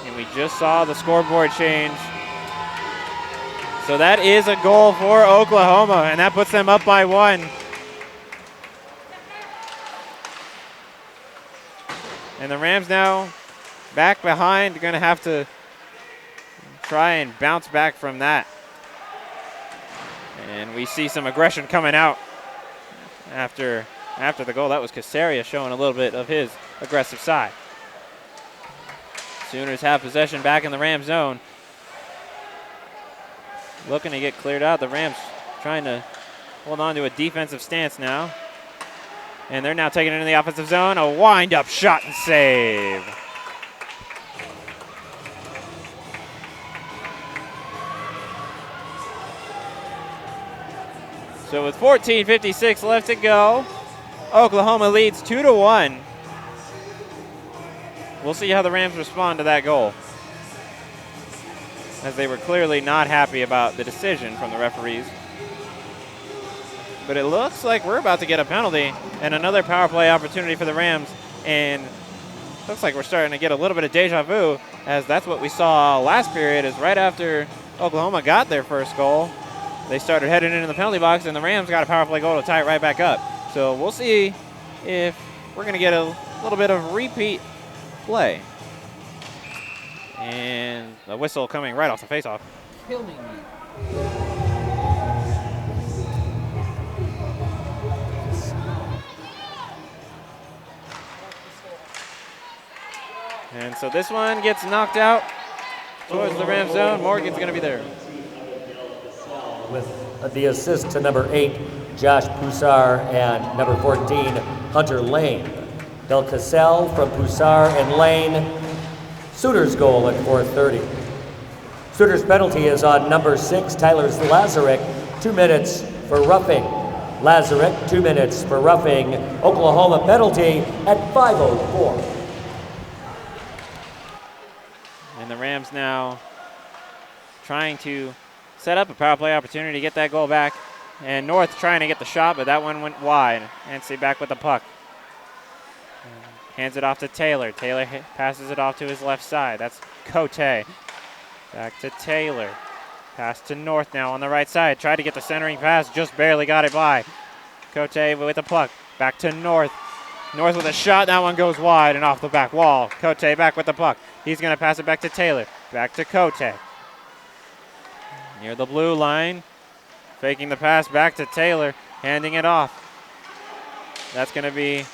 And we just saw the scoreboard change. So that is a goal for Oklahoma, and that puts them up by 1. And the Rams now back behind. They're going to have to try and bounce back from that. And we see some aggression coming out after the goal. That was Casaria showing a little bit of his aggressive side. Sooners have possession back in the Rams zone. Looking to get cleared out. The Rams trying to hold on to a defensive stance now. And they're now taking it into the offensive zone. A wind-up shot and save. So with 14:56 left to go, Oklahoma leads 2-1. We'll see how the Rams respond to that goal, as they were clearly not happy about the decision from the referees. But it looks like we're about to get a penalty and another power play opportunity for the Rams. And looks like we're starting to get a little bit of deja vu, as that's what we saw last period, is right after Oklahoma got their first goal, they started heading into the penalty box, and the Rams got a power play goal to tie it right back up. So we'll see if we're going to get a little bit of repeat play. And the whistle coming right off the faceoff. Killing me. And so this one gets knocked out towards the Rams zone. Morgan's going to be there. With the assist to number 8, Josh Poussard, and number 14, Hunter Lane. Del Cassell from Poussard and Lane. Sooners goal at 4:30. Sooners penalty is on number 6, Tyler Lazarek, 2 minutes for roughing. Lazarek, 2 minutes for roughing. Oklahoma penalty at 5:04. And the Rams now trying to set up a power play opportunity to get that goal back. And North trying to get the shot, but that one went wide. Anstey back with the puck. Hands it off to Taylor. Taylor passes it off to his left side. That's Cote. Back to Taylor. Pass to North now on the right side. Tried to get the centering pass, just barely got it by. Cote with the puck. Back to North. North with a shot. That one goes wide and off the back wall. Cote back with the puck. He's going to pass it back to Taylor. Back to Cote. Near the blue line. Faking the pass back to Taylor. Handing it off. That's going to be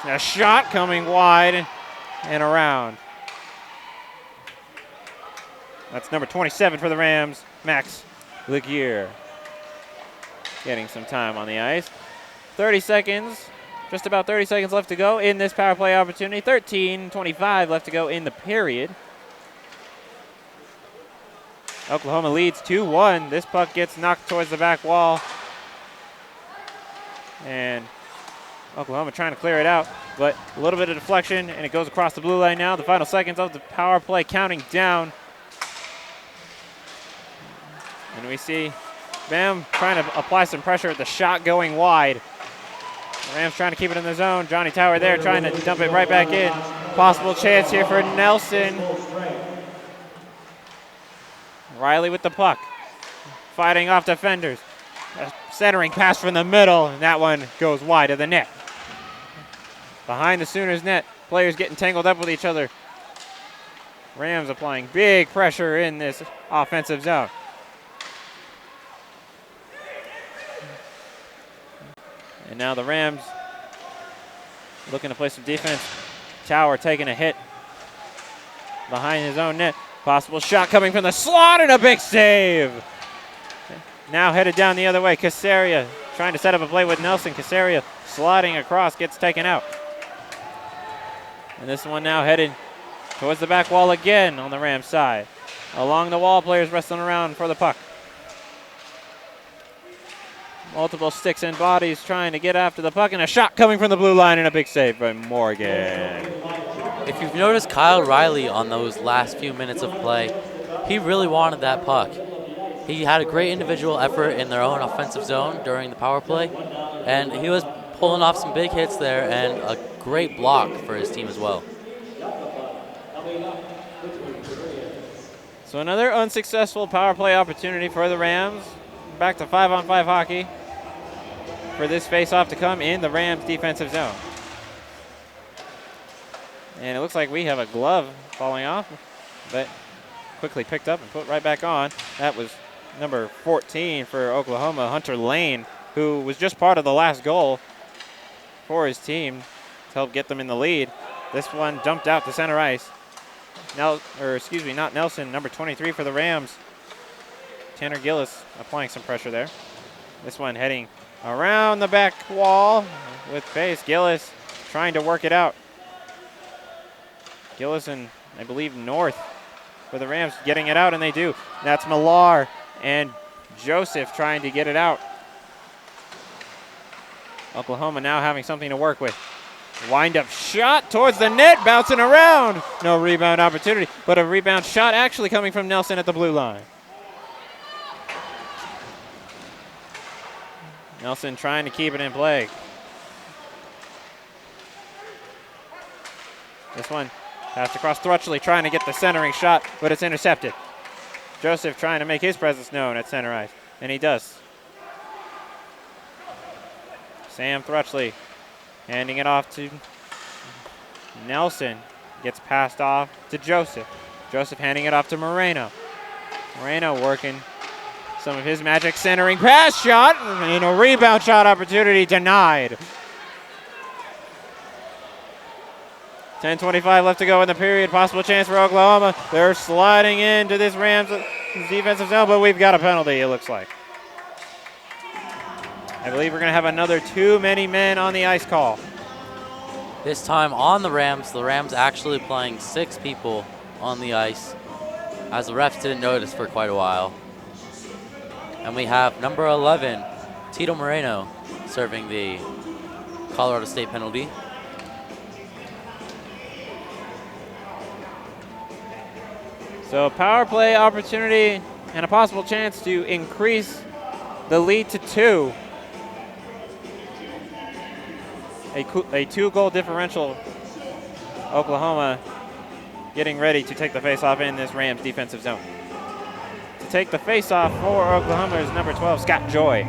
a shot coming wide and around. That's number 27 for the Rams, Max Legear. Getting some time on the ice. 30 seconds, just about 30 seconds left to go in this power play opportunity. 13:25 left to go in the period. Oklahoma leads 2-1. This puck gets knocked towards the back wall. And Oklahoma trying to clear it out, but a little bit of deflection, and it goes across the blue line now. The final seconds of the power play counting down. And we see Bam trying to apply some pressure, the shot going wide. The Rams trying to keep it in the zone. Johnny Tower there trying to dump it right back in. Possible chance here for Nelson. Riley with the puck. Fighting off defenders. A centering pass from the middle, and that one goes wide of the net. Behind the Sooners net, players getting tangled up with each other. Rams applying big pressure in this offensive zone. And now the Rams looking to play some defense. Tower taking a hit behind his own net. Possible shot coming from the slot and a big save. Now headed down the other way. Casaria trying to set up a play with Nelson. Casaria sliding across, gets taken out. And this one now headed towards the back wall again on the Rams side. Along the wall, players wrestling around for the puck. Multiple sticks and bodies trying to get after the puck, and a shot coming from the blue line and a big save by Morgan. If you've noticed Kyle Riley on those last few minutes of play, he really wanted that puck. He had a great individual effort in their own offensive zone during the power play, and he was pulling off some big hits there and a great block for his team as well. So another unsuccessful power play opportunity for the Rams. Back to 5-on-5 hockey for this face-off to come in the Rams defensive zone. And it looks like we have a glove falling off, but quickly picked up and put right back on. That was number 14 for Oklahoma, Hunter Lane, who was just part of the last goal for his team to help get them in the lead. This one dumped out to center ice. Not Nelson, number 23 for the Rams. Tanner Gillis applying some pressure there. This one heading around the back wall with pace. Gillis trying to work it out. Gillis and I believe North for the Rams getting it out, and they do. That's Millar and Joseph trying to get it out. Oklahoma now having something to work with. Wind-up shot towards the net, bouncing around. No rebound opportunity, but a rebound shot actually coming from Nelson at the blue line. Nelson trying to keep it in play. This one passed across Thrutchley, trying to get the centering shot, but it's intercepted. Joseph trying to make his presence known at center ice, and he does. Sam Thrutchley handing it off to Nelson. Gets passed off to Joseph. Joseph handing it off to Moreno. Moreno working some of his magic, centering pass shot, and a rebound shot opportunity denied. 10:25 left to go in the period. Possible chance for Oklahoma. They're sliding into this Rams defensive zone, but we've got a penalty, it looks like. I believe we're going to have another too many men on the ice call. This time on the Rams actually playing 6 people on the ice, as the refs didn't notice for quite a while. And we have number 11, Tito Moreno, serving the Colorado State penalty. So power play opportunity and a possible chance to increase the lead to 2. A 2-goal differential. Oklahoma getting ready to take the face-off in this Rams defensive zone. To take the face-off for Oklahoma is number 12, Scott Joy.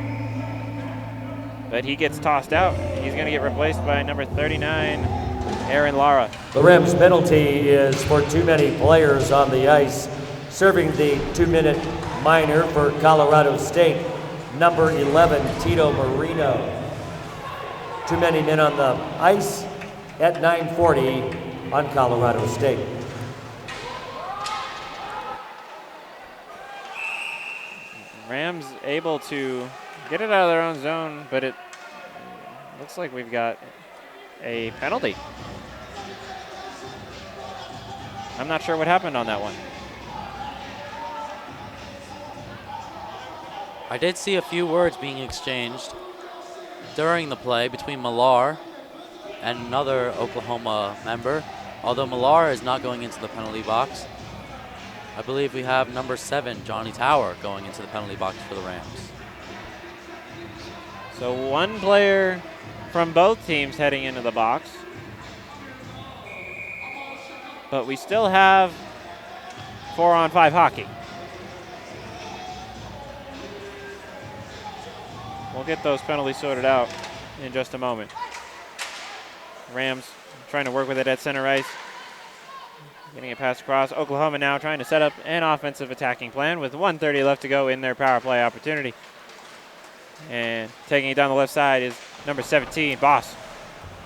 But he gets tossed out. He's going to get replaced by number 39, Aaron Lara. The Rams penalty is for too many players on the ice. Serving the 2-minute minor for Colorado State, number 11, Tito Marino. Too many men on the ice at 9:40 on Colorado State. Rams able to get it out of their own zone, but it looks like we've got a penalty. I'm not sure what happened on that one. I did see a few words being exchanged during the play between Millar and another Oklahoma member. Although Millar is not going into the penalty box, I believe we have number 7, Johnny Tower, going into the penalty box for the Rams. So one player from both teams heading into the box. But we still have 4-on-5 hockey. We'll get those penalties sorted out in just a moment. Rams trying to work with it at center ice. Getting it passed across. Oklahoma now trying to set up an offensive attacking plan with 1:30 left to go in their power play opportunity. And taking it down the left side is number 17, Boss.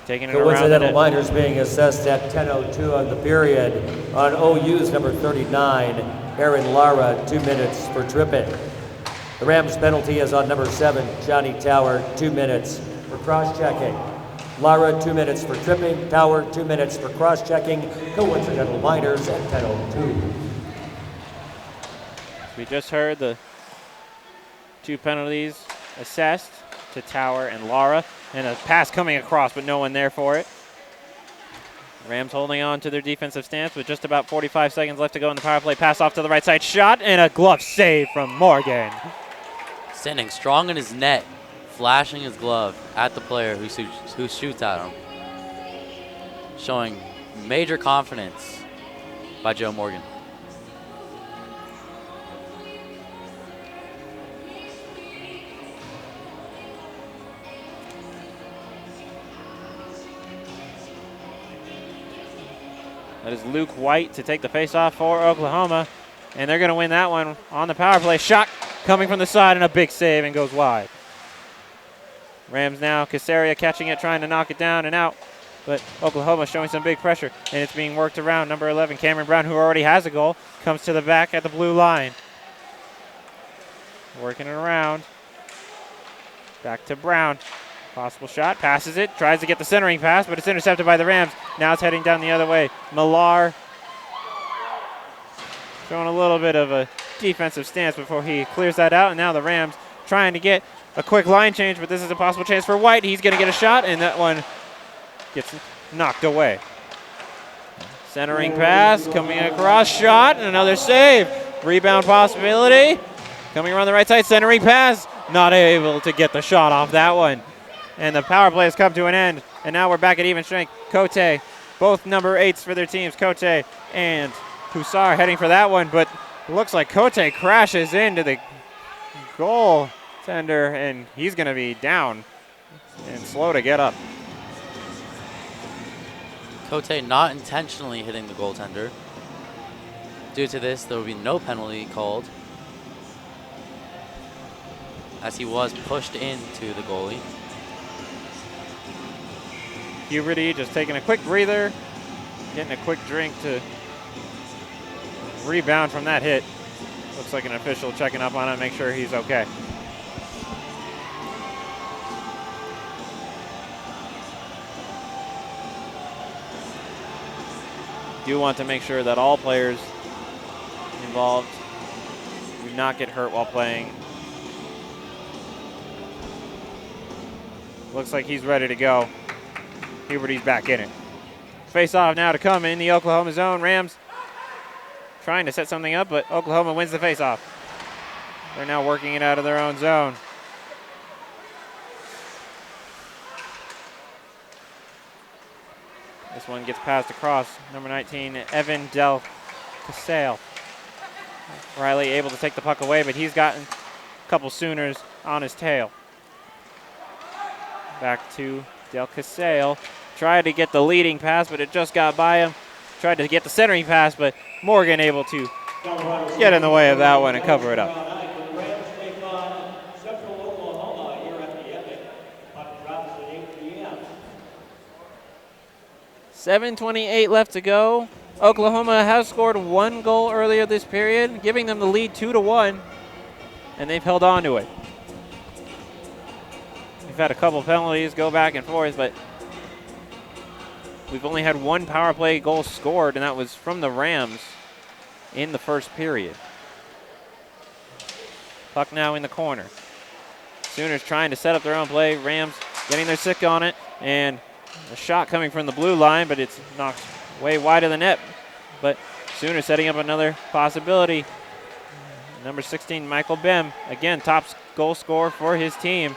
Taking it around the Coincidental net. minors being assessed at 10:02 of the period on OU's number 39, Aaron Lara, 2 minutes for tripping. The Rams penalty is on number 7, Johnny Tower, 2 minutes for cross-checking. Lara, 2 minutes for tripping. Tower, 2 minutes for cross-checking. Coincidental minors at 10:02. We just heard the 2 penalties assessed to Tower and Lara, and a pass coming across, but no one there for it. Rams holding on to their defensive stance with just about 45 seconds left to go in the power play. Pass off to the right side, shot, and a glove save from Morgan. Standing strong in his net, flashing his glove at the player who shoots at him. Showing major confidence by Joe Morgan. That is Luke White to take the faceoff for Oklahoma, and they're going to win that one on the power play. Shot coming from the side, and a big save, and goes wide. Rams now, Casaria catching it, trying to knock it down and out, but Oklahoma showing some big pressure, and it's being worked around. Number 11, Cameron Brown, who already has a goal, comes to the back at the blue line. Working it around. Back to Brown. Possible shot, passes it, tries to get the centering pass, but it's intercepted by the Rams. Now it's heading down the other way. Millar showing a little bit of a defensive stance before he clears that out, and now the Rams trying to get a quick line change, but this is a possible chance for White. He's going to get a shot, and that one gets knocked away. Centering pass, coming across, shot, and another save. Rebound possibility. Coming around the right side, centering pass. Not able to get the shot off that one. And the power play has come to an end, and now we're back at even strength. Cote, both number 8s for their teams, Cote and Hussar heading for that one, but it looks like Cote crashes into the goaltender, and he's going to be down and slow to get up. Cote not intentionally hitting the goaltender. Due to this, there will be no penalty called, as he was pushed into the goalie. Huberty just taking a quick breather, getting a quick drink to rebound from that hit. Looks like an official checking up on him, make sure he's okay. Do want to make sure that all players involved do not get hurt while playing. Looks like he's ready to go. Huberty's back in it. Face off now to come in the Oklahoma zone. Rams trying to set something up, but Oklahoma wins the face off. They're now working it out of their own zone. This one gets passed across. Number 19, Evan Del Casale. Riley able to take the puck away, but he's gotten a couple Sooners on his tail. Back to Del Casale. Tried to get the leading pass, but it just got by him. Tried to get the centering pass, but Morgan able to get in the way of that one and cover it up. 7:28 left to go. Oklahoma has scored 1 goal earlier this period, giving them the lead 2-1, and they've held on to it. We've had a couple penalties go back and forth, but we've only had 1 power play goal scored, and that was from the Rams in the first period. Puck now in the corner. Sooners trying to set up their own play. Rams getting their stick on it, and a shot coming from the blue line, but it's knocked way wide of the net. But Sooners setting up another possibility. Number 16, Michael Bem, again, top goal scorer for his team.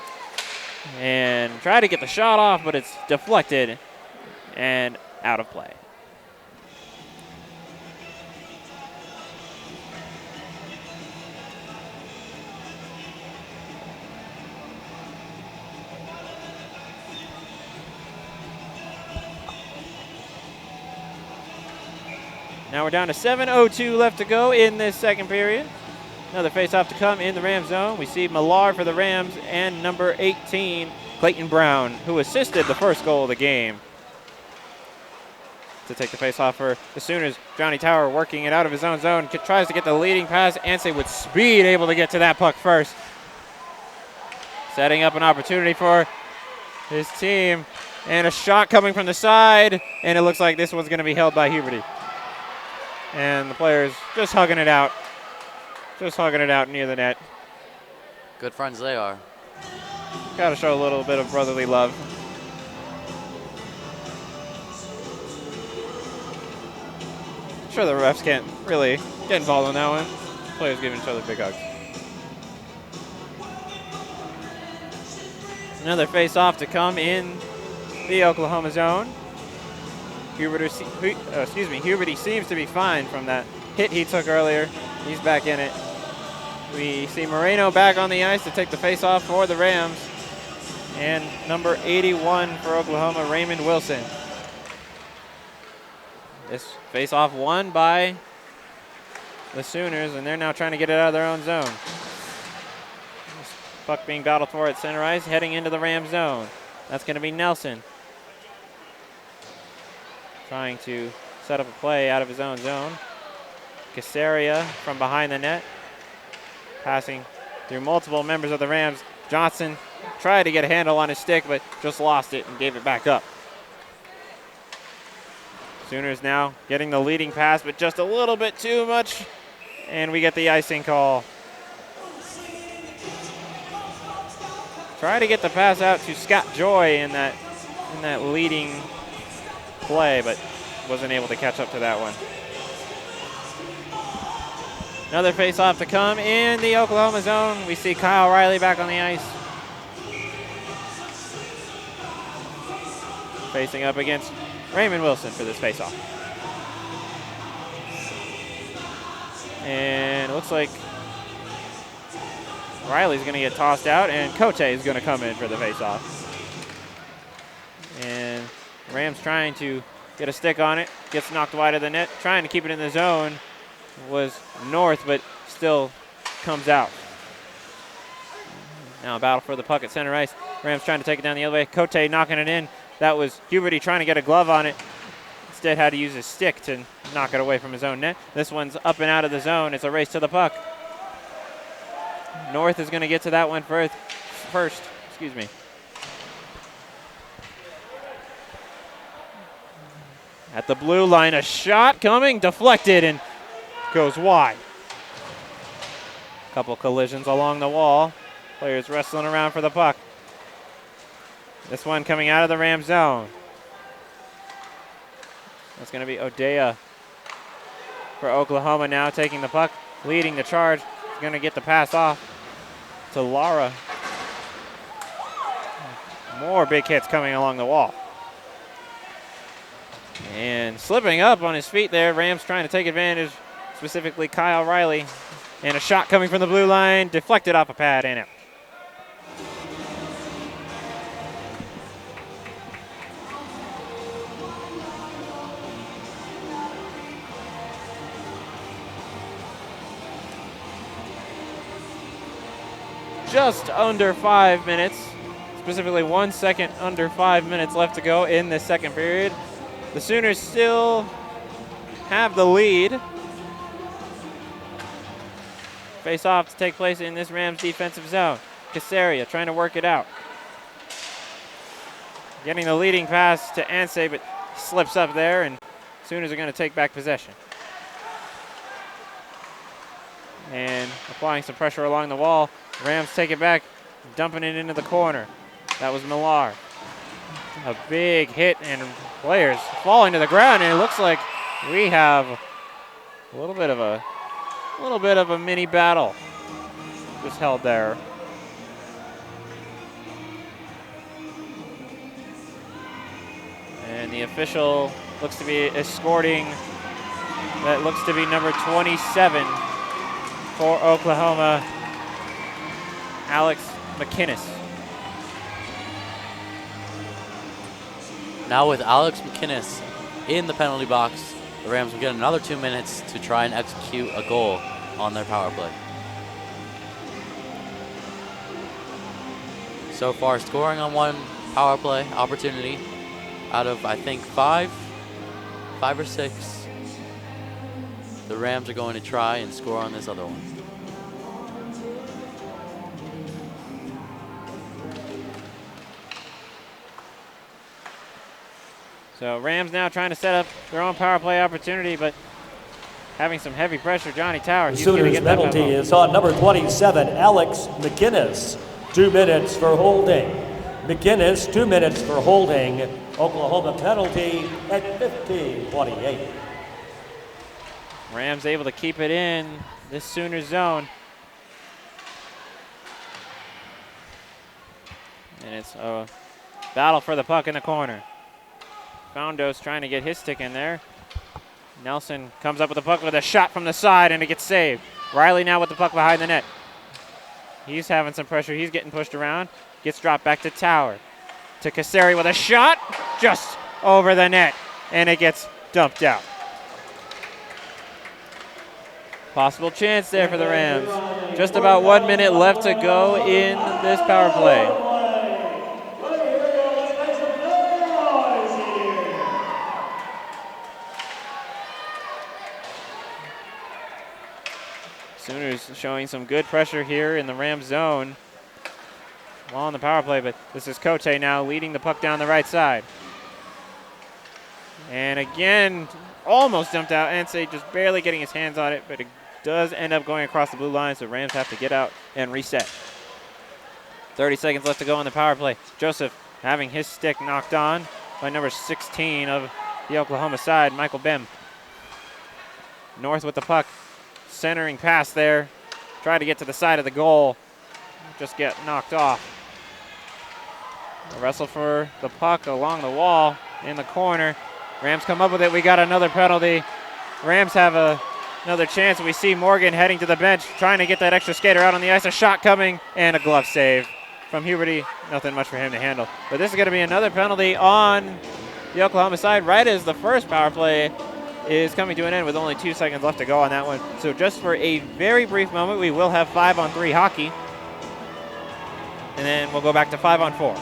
And try to get the shot off, but it's deflected and out of play. Now we're down to 7:02 left to go in this second period. Another face-off to come in the Rams zone. We see Millar for the Rams and number 18, Clayton Brown, who assisted the first goal of the game. To take the face-off for the Sooners, Johnny Tower working it out of his own zone. Tries to get the leading pass. Anse with speed able to get to that puck first. Setting up an opportunity for his team. And a shot coming from the side. And it looks like this one's going to be held by Huberty. And the players just hugging it out. Just hugging it out near the net. Good friends they are. Got to show a little bit of brotherly love. Sure, the refs can't really get involved in that one. Players giving each other big hugs. Another face-off to come in the Oklahoma zone. Huberty seems to be fine from that hit he took earlier. He's back in it. We see Moreno back on the ice to take the face-off for the Rams. And number 81 for Oklahoma, Raymond Wilson. This face-off won by the Sooners, and they're now trying to get it out of their own zone. This puck being battled for at center ice, heading into the Rams zone. That's going to be Nelson. Trying to set up a play out of his own zone. Casaria from behind the net. Passing through multiple members of the Rams. Johnson tried to get a handle on his stick, but just lost it and gave it back up. Sooners now getting the leading pass, but just a little bit too much. And we get the icing call. Try to get the pass out to Scott Joy in that leading play, but wasn't able to catch up to that one. Another face-off to come in the Oklahoma zone. We see Kyle Riley back on the ice. Facing up against Raymond Wilson for this face-off. And it looks like Riley's going to get tossed out, and Cote is going to come in for the face-off. And Rams trying to get a stick on it. Gets knocked wide of the net. Trying to keep it in the zone. Was North, but still comes out. Now a battle for the puck at center ice. Rams trying to take it down the other way. Cote knocking it in. That was Huberty trying to get a glove on it. Instead had to use his stick to knock it away from his own net. This one's up and out of the zone. It's a race to the puck. North is going to get to that one first. At the blue line, a shot coming, deflected, and goes wide. Couple collisions along the wall. Players wrestling around for the puck. This one coming out of the Ram zone. That's going to be Odea for Oklahoma now taking the puck, leading the charge. He's going to get the pass off. to Lara. More big hits coming along the wall. And slipping up on his feet there, Rams trying to take advantage, specifically Kyle Riley. And a shot coming from the blue line, deflected off a pad and out. Just under 5 minutes, specifically 1 second under 5 minutes left to go in this second period. The Sooners still have the lead. Face off to take place in this Rams defensive zone. Casaria trying to work it out. Getting the leading pass to Ansay, but slips up there, and Sooners are going to take back possession. And applying some pressure along the wall. Rams take it back, dumping it into the corner. That was Millar. A big hit, and players falling to the ground, and it looks like we have a little bit of a mini battle just held there. And the official looks to be escorting, that looks to be number 27 for Oklahoma, Alex McInnes. Now with Alex McInnes in the penalty box, the Rams will get another 2 minutes to try and execute a goal on their power play. So far, scoring on one power play opportunity out of, I think, five or six. The Rams are going to try and score on this other one. So Rams now trying to set up their own power play opportunity, but having some heavy pressure. Johnny Tower, The he's going to Sooners get that penalty memo. is on number 27, Alex McInnes. 2 minutes for holding. McInnes, 2 minutes for holding. Oklahoma penalty at 15:28. Rams able to keep it in this Sooner zone. And it's a battle for the puck in the corner. Foundos trying to get his stick in there. Nelson comes up with the puck with a shot from the side, and it gets saved. Riley now with the puck behind the net. He's having some pressure. He's getting pushed around. Gets dropped back to Tower. To Casari with a shot just over the net, and it gets dumped out. Possible chance there for the Rams. Just about 1 minute left to go in this power play. Sooners showing some good pressure here in the Rams zone while on the power play, but this is Cote now leading the puck down the right side. And again, almost dumped out. Ansay just barely getting his hands on it, but it does end up going across the blue line, so Rams have to get out and reset. 30 seconds left to go on the power play. Joseph having his stick knocked on by number 16 of the Oklahoma side, Michael Bem. North with the puck. Centering pass there. Try to get to the side of the goal. Just get knocked off. A wrestle for the puck along the wall in the corner. Rams come up with it. We got another penalty. Rams have another chance. We see Morgan heading to the bench, trying to get that extra skater out on the ice. A shot coming and a glove save from Huberty. Nothing much for him to handle. But this is going to be another penalty on the Oklahoma side, right as the first power play is coming to an end with only 2 seconds left to go on that one. So just for a very brief moment, we will have 5-on-3 hockey. And then we'll go back to 5-on-4.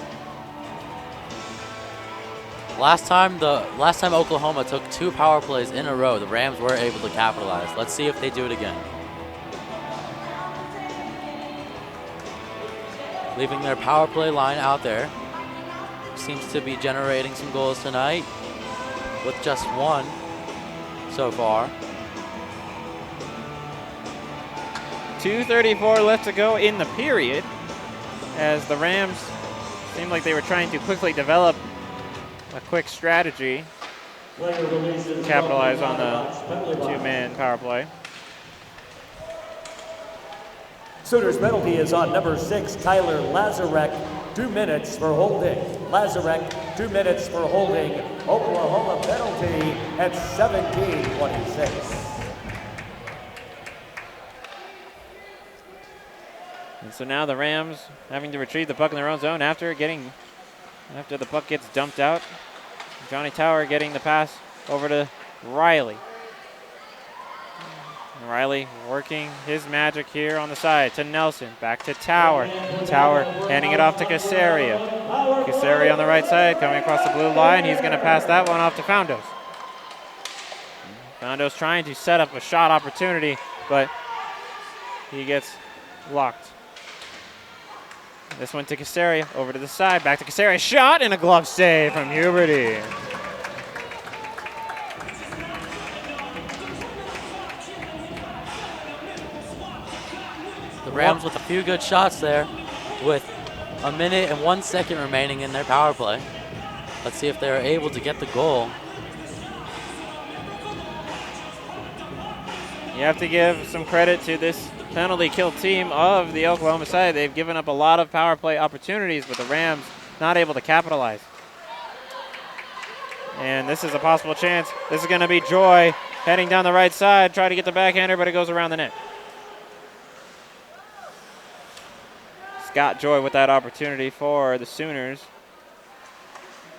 Last time Oklahoma took 2 power plays in a row, the Rams were able to capitalize. Let's see if they do it again. Leaving their power play line out there. Seems to be generating some goals tonight with just one so far. 2:34 left to go in the period as the Rams seemed like they were trying to quickly develop a quick strategy, capitalize on the 2-man power play. Sooners penalty is on number 6, Tyler Lazarek, 2 minutes for holding. Lazarek, 2 minutes for holding. Oklahoma penalty at 17:26. And so now the Rams having to retrieve the puck in their own zone after the puck gets dumped out. Johnny Tower getting the pass over to Riley. Riley working his magic here on the side to Nelson. Back to Tower. Tower handing it off to Casaria. Casaria on the right side coming across the blue line. He's going to pass that one off to Foundos. Foundos trying to set up a shot opportunity, but he gets blocked. This one to Casaria, over to the side, back to Casaria, shot and a glove save from Huberty. The Rams with a few good shots there with 1 minute and 1 second remaining in their power play. Let's see if they're able to get the goal. You have to give some credit to this penalty kill team of the Oklahoma side. They've given up a lot of power play opportunities, but the Rams not able to capitalize. And this is a possible chance. This is going to be Joy heading down the right side, try to get the backhander, but it goes around the net. Scott Joy with that opportunity for the Sooners.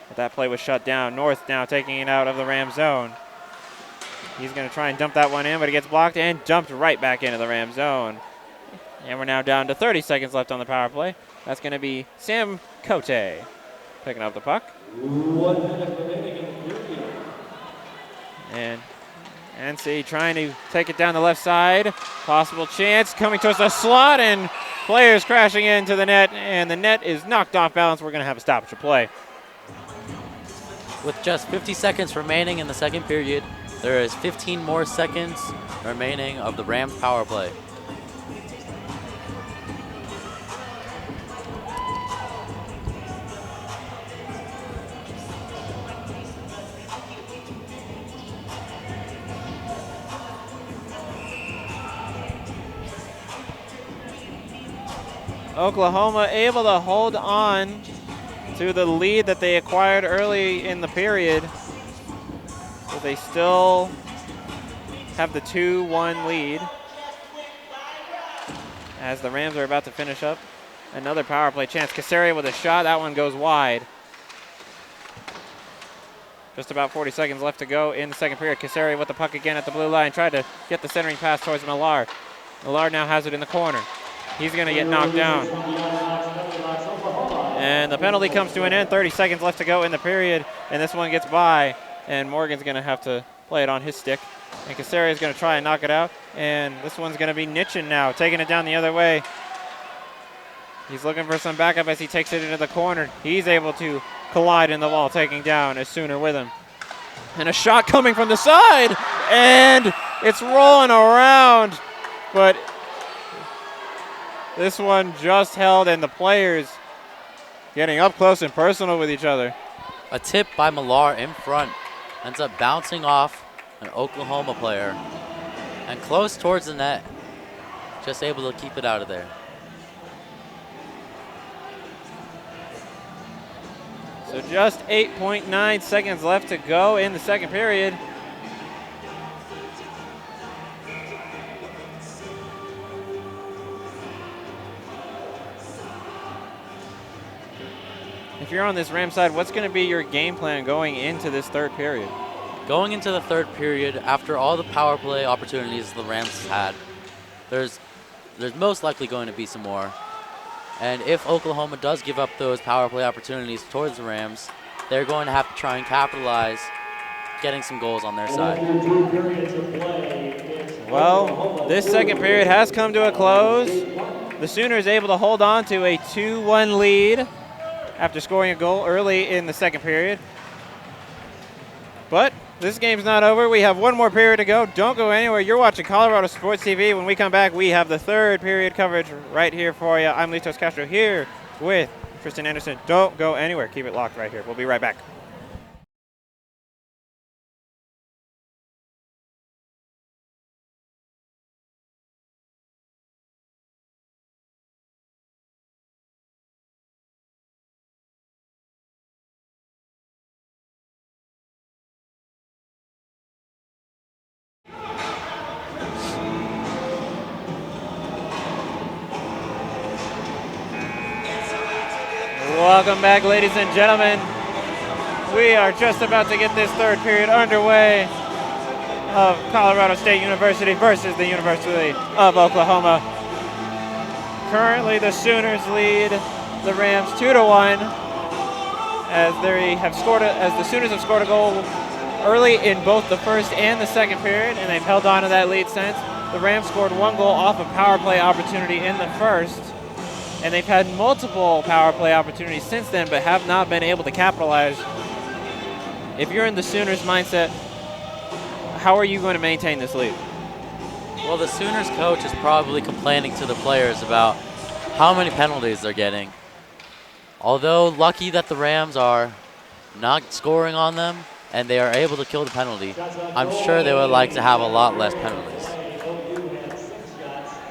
But that play was shut down. North now taking it out of the Ram zone. He's going to try and dump that one in, but it gets blocked and dumped right back into the Ram zone. And we're now down to 30 seconds left on the power play. That's going to be Sam Cote picking up the puck. 1 minute remaining in the period. And NC trying to take it down the left side. Possible chance coming towards the slot, and players crashing into the net, and the net is knocked off balance. We're going to have a stoppage of play. With just 50 seconds remaining in the second period, there is 15 more seconds remaining of the Rams power play. Oklahoma able to hold on to the lead that they acquired early in the period. But they still have the 2-1 lead as the Rams are about to finish up another power play chance. Casaria with a shot. That one goes wide. Just about 40 seconds left to go in the second period. Casaria with the puck again at the blue line. Tried to get the centering pass towards Millar. Millar now has it in the corner. He's going to get knocked down. And the penalty comes to an end. 30 seconds left to go in the period. And this one gets by. And Morgan's going to have to play it on his stick. And Casaria is going to try and knock it out. And this one's going to be Nitchin now, taking it down the other way. He's looking for some backup as he takes it into the corner. He's able to collide in the wall, taking down a Sooner with him. And a shot coming from the side. And it's rolling around. But this one just held, and the players getting up close and personal with each other. A tip by Millar in front ends up bouncing off an Oklahoma player and close towards the net. Just able to keep it out of there. So just 8.9 seconds left to go in the second period. If you're on this Ram side, what's going to be your game plan going into this third period? Going into the third period, after all the power play opportunities the Rams had, there's most likely going to be some more. And if Oklahoma does give up those power play opportunities towards the Rams, they're going to have to try and capitalize, getting some goals on their side. Well, this second period has come to a close. The Sooners able to hold on to a 2-1 lead after scoring a goal early in the second period. But this game's not over. We have one more period to go. Don't go anywhere. You're watching Colorado Sports TV. When we come back, we have the third period coverage right here for you. I'm Litos Castro here with Tristan Anderson. Don't go anywhere. Keep it locked right here. We'll be right back. Welcome back, ladies and gentlemen. We are just about to get this third period underway of Colorado State University versus the University of Oklahoma. Currently, the Sooners lead the Rams 2-1 as the Sooners have scored a goal early in both the first and the second period, and they've held on to that lead since. The Rams scored one goal off a power play opportunity in the first, and they've had multiple power play opportunities since then, but have not been able to capitalize. If you're in the Sooners mindset, how are you going to maintain this lead? Well, the Sooners coach is probably complaining to the players about how many penalties they're getting. Although lucky that the Rams are not scoring on them and they are able to kill the penalty, I'm sure they would like to have a lot less penalties.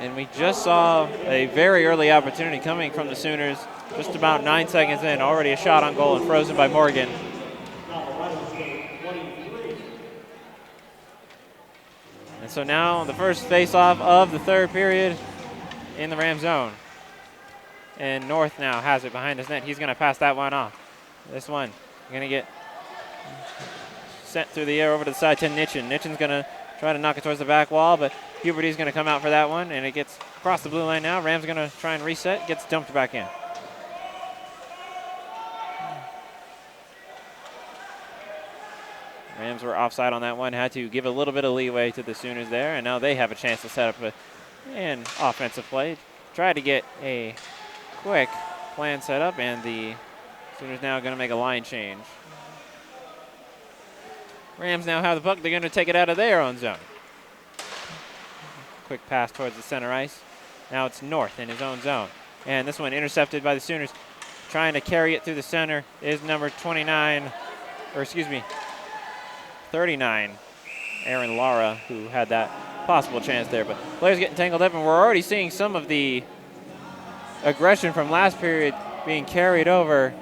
And we just saw a very early opportunity coming from the Sooners, just about 9 seconds in, already a shot on goal and frozen by Morgan. And so now the first face-off of the third period in the Ram zone. And North now has it behind his net. He's going to pass that one off. This one going to get sent through the air over to the side to Nitchin. Nitchin's going to try to knock it towards the back wall, but Huberty's going to come out for that one, and it gets across the blue line now. Rams going to try and reset, gets dumped back in. Rams were offside on that one, had to give a little bit of leeway to the Sooners there, and now they have a chance to set up an offensive play. Try to get a quick plan set up, and the Sooners now going to make a line change. Rams now have the puck. They're going to take it out of their own zone. Quick pass towards the center ice. Now it's North in his own zone. And this one intercepted by the Sooners. Trying to carry it through the center is number 39, 39, Aaron Lara, who had that possible chance there. But players getting tangled up, and we're already seeing some of the aggression from last period being carried over.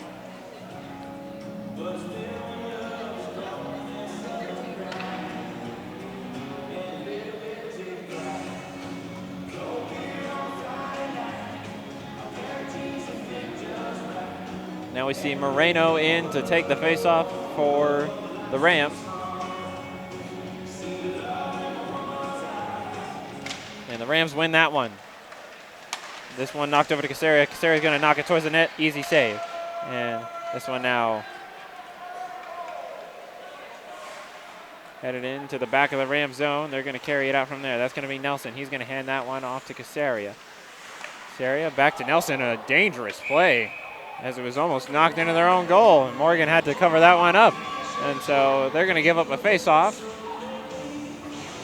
Now we see Moreno in to take the faceoff for the Rams. And the Rams win that one. This one knocked over to Casaria. Casaria's going to knock it towards the net. Easy save. And this one now headed into the back of the Rams zone. They're going to carry it out from there. That's going to be Nelson. He's going to hand that one off to Casaria. Casaria back to Nelson. A dangerous play, as it was almost knocked into their own goal. And Morgan had to cover that one up. And so they're going to give up a face-off.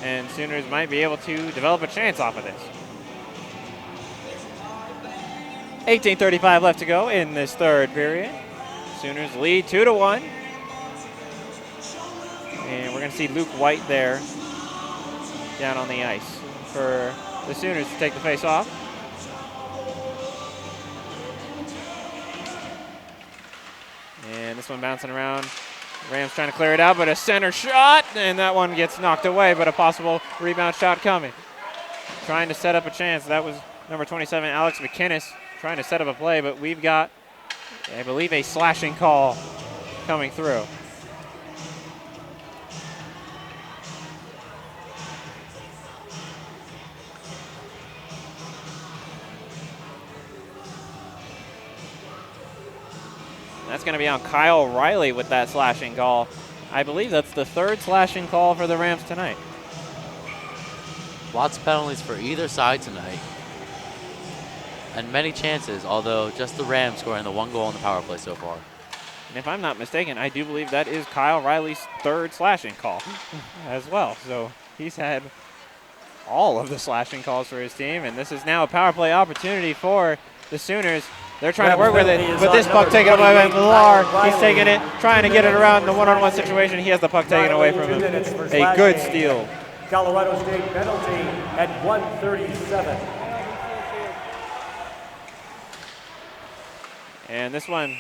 And Sooners might be able to develop a chance off of this. 18:35 left to go in this third period. Sooners lead 2-1. And we're going to see Luke White there down on the ice for the Sooners to take the face-off. And this one bouncing around. Rams trying to clear it out, but a center shot, and that one gets knocked away, but a possible rebound shot coming. Trying to set up a chance. That was number 27, Alex McKinnis, trying to set up a play, but we've got, I believe, a slashing call coming through. That's going to be on Kyle Riley with that slashing call. I believe that's the third slashing call for the Rams tonight. Lots of penalties for either side tonight. And many chances, although just the Rams scoring the one goal on the power play so far. And if I'm not mistaken, I do believe that is Kyle Riley's third slashing call as well. So he's had all of the slashing calls for his team, and this is now a power play opportunity for the Sooners. They're trying to work with it, but this puck taken away by Millar. He's taking it, trying to get it around the one-on-one situation. He has the puck taken away from him. A good steal. Colorado State penalty at 1:37. And this one,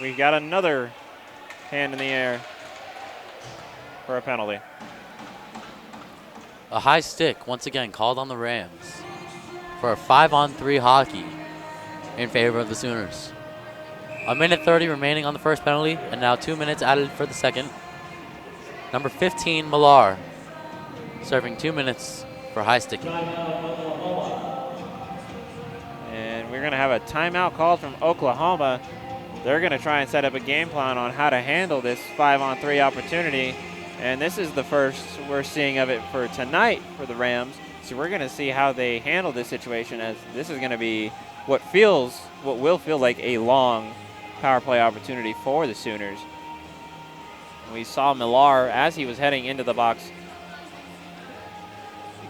we got another hand in the air for a penalty. A high stick, once again, called on the Rams for a 5-on-3 hockey in favor of the Sooners. A minute 30 remaining on the first penalty, and now 2 minutes added for the second. Number 15, Millar, serving 2 minutes for high sticking. And we're going to have a timeout called from Oklahoma. They're going to try and set up a game plan on how to handle this 5-on-3 opportunity. And this is the first we're seeing of it for tonight for the Rams. So we're going to see how they handle this situation, as this is going to be what will feel like a long power play opportunity for the Sooners. We saw Millar, as he was heading into the box,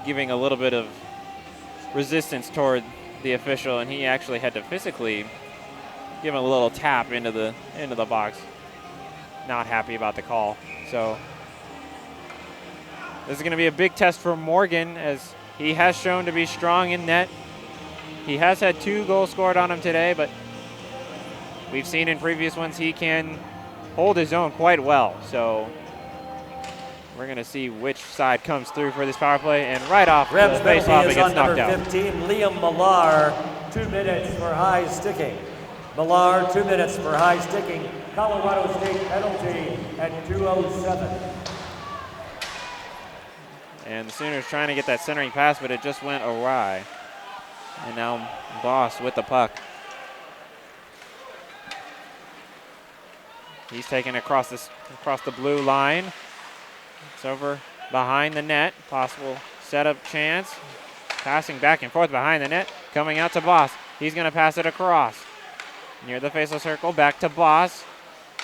giving a little bit of resistance toward the official, and he actually had to physically give him a little tap into the box. Not happy about the call. So this is going to be a big test for Morgan, as he has shown to be strong in net. He has had 2 goals scored on him today, but we've seen in previous ones he can hold his own quite well. So we're going to see which side comes through for this power play. And right off the Rams face-off, it penalty is gets on knocked number out. 15, Liam Millar, 2 minutes for high sticking. Millar, 2 minutes for high sticking. Colorado State penalty at 2:07. And the Sooners trying to get that centering pass, but it just went awry. And now Boss with the puck. He's taken across the blue line. It's over behind the net. Possible setup chance. Passing back and forth behind the net. Coming out to Boss. He's going to pass it across. Near the faceless circle. Back to Boss.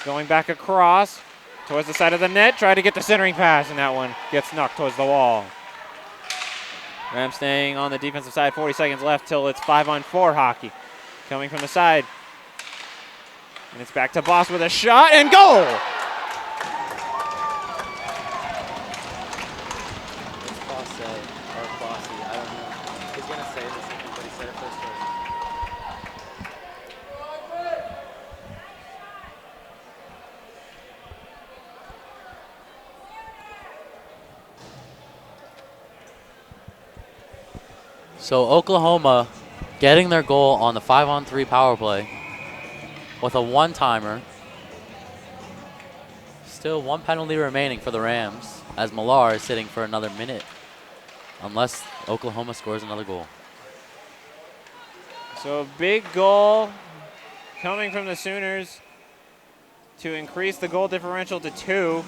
Going back across towards the side of the net. Try to get the centering pass, and that one gets knocked towards the wall. Rams staying on the defensive side. 40 seconds left till it's 5-on-4 hockey. Coming from the side. And it's back to Boss with a shot and goal! It's Fawcett or Fossey, I don't know. He's going to say this, but he said it first. So Oklahoma getting their goal on the 5-on-3 power play with a one-timer. Still 1 penalty remaining for the Rams, as Millar is sitting for another minute, unless Oklahoma scores another goal. So a big goal coming from the Sooners to increase the goal differential to 2.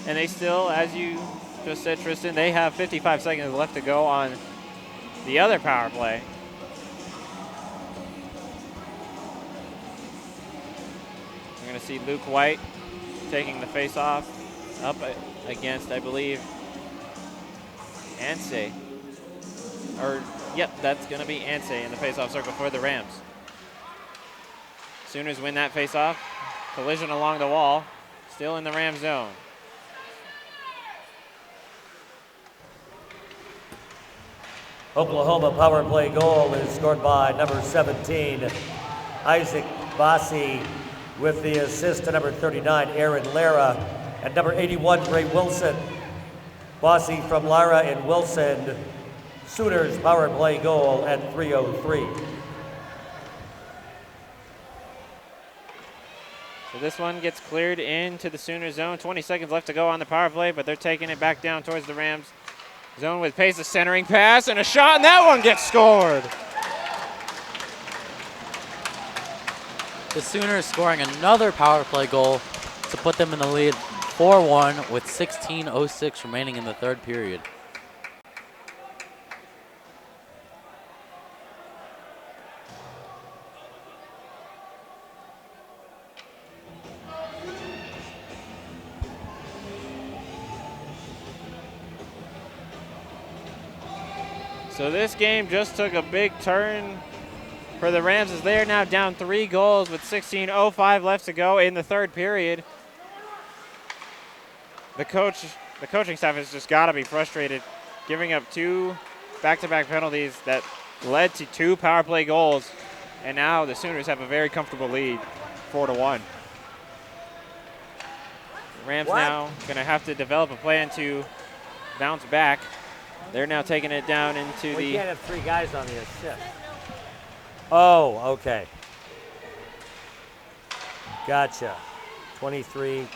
And they still, as you just said, Tristan, they have 55 seconds left to go on the other power play. We're going to see Luke White taking the face-off up against, I believe, Ansay. Yep, that's going to be Ansay in the face-off circle for the Rams. Sooners win that face-off. Collision along the wall. Still in the Ram zone. Oklahoma power play goal is scored by number 17, Isaac Bossi, with the assist to number 39, Aaron Lara, and number 81, Ray Wilson. Bossi from Lara and Wilson. Sooners power play goal at 3:03. So this one gets cleared into the Sooner zone. 20 seconds left to go on the power play, but they're taking it back down towards the Rams zone with pace, a centering pass, and a shot, and that one gets scored. The Sooners scoring another power play goal to put them in the lead 4-1 with 16:06 remaining in the third period. So this game just took a big turn for the Rams, as they are now down 3 goals with 16:05 left to go in the third period. The coaching staff has just got to be frustrated, giving up 2 back-to-back penalties that led to 2 power play goals, and now the Sooners have a very comfortable lead, 4-1. The Rams now going to have to develop a plan to bounce back. They're now taking it down into We can't have 3 guys on the assist. Oh, okay. Gotcha. 23.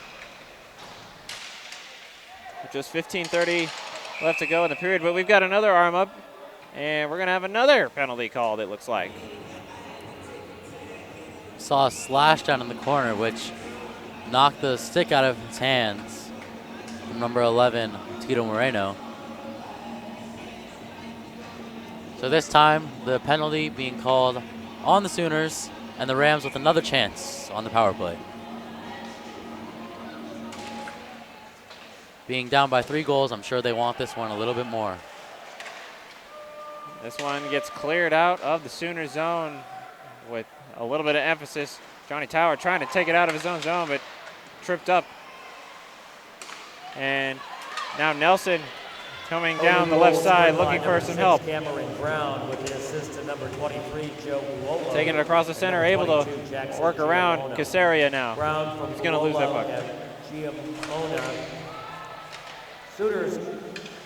Just 15:30 left to go in the period, but we've got another arm up, and we're going to have another penalty called, it looks like. Saw a slash down in the corner, which knocked the stick out of his hands from number 11, Tito Moreno. So this time, the penalty being called on the Sooners, and the Rams with another chance on the power play. Being down by 3 goals, I'm sure they want this one a little bit more. This one gets cleared out of the Sooner zone with a little bit of emphasis. Johnny Tower trying to take it out of his own zone, but tripped up. And now Nelson coming down the left side looking for some help. Cameron Brown with the assist to number 23, Joe Uola. Taking it across the center, able to work around Casaria now. Brown from He's going to lose that puck. Sooners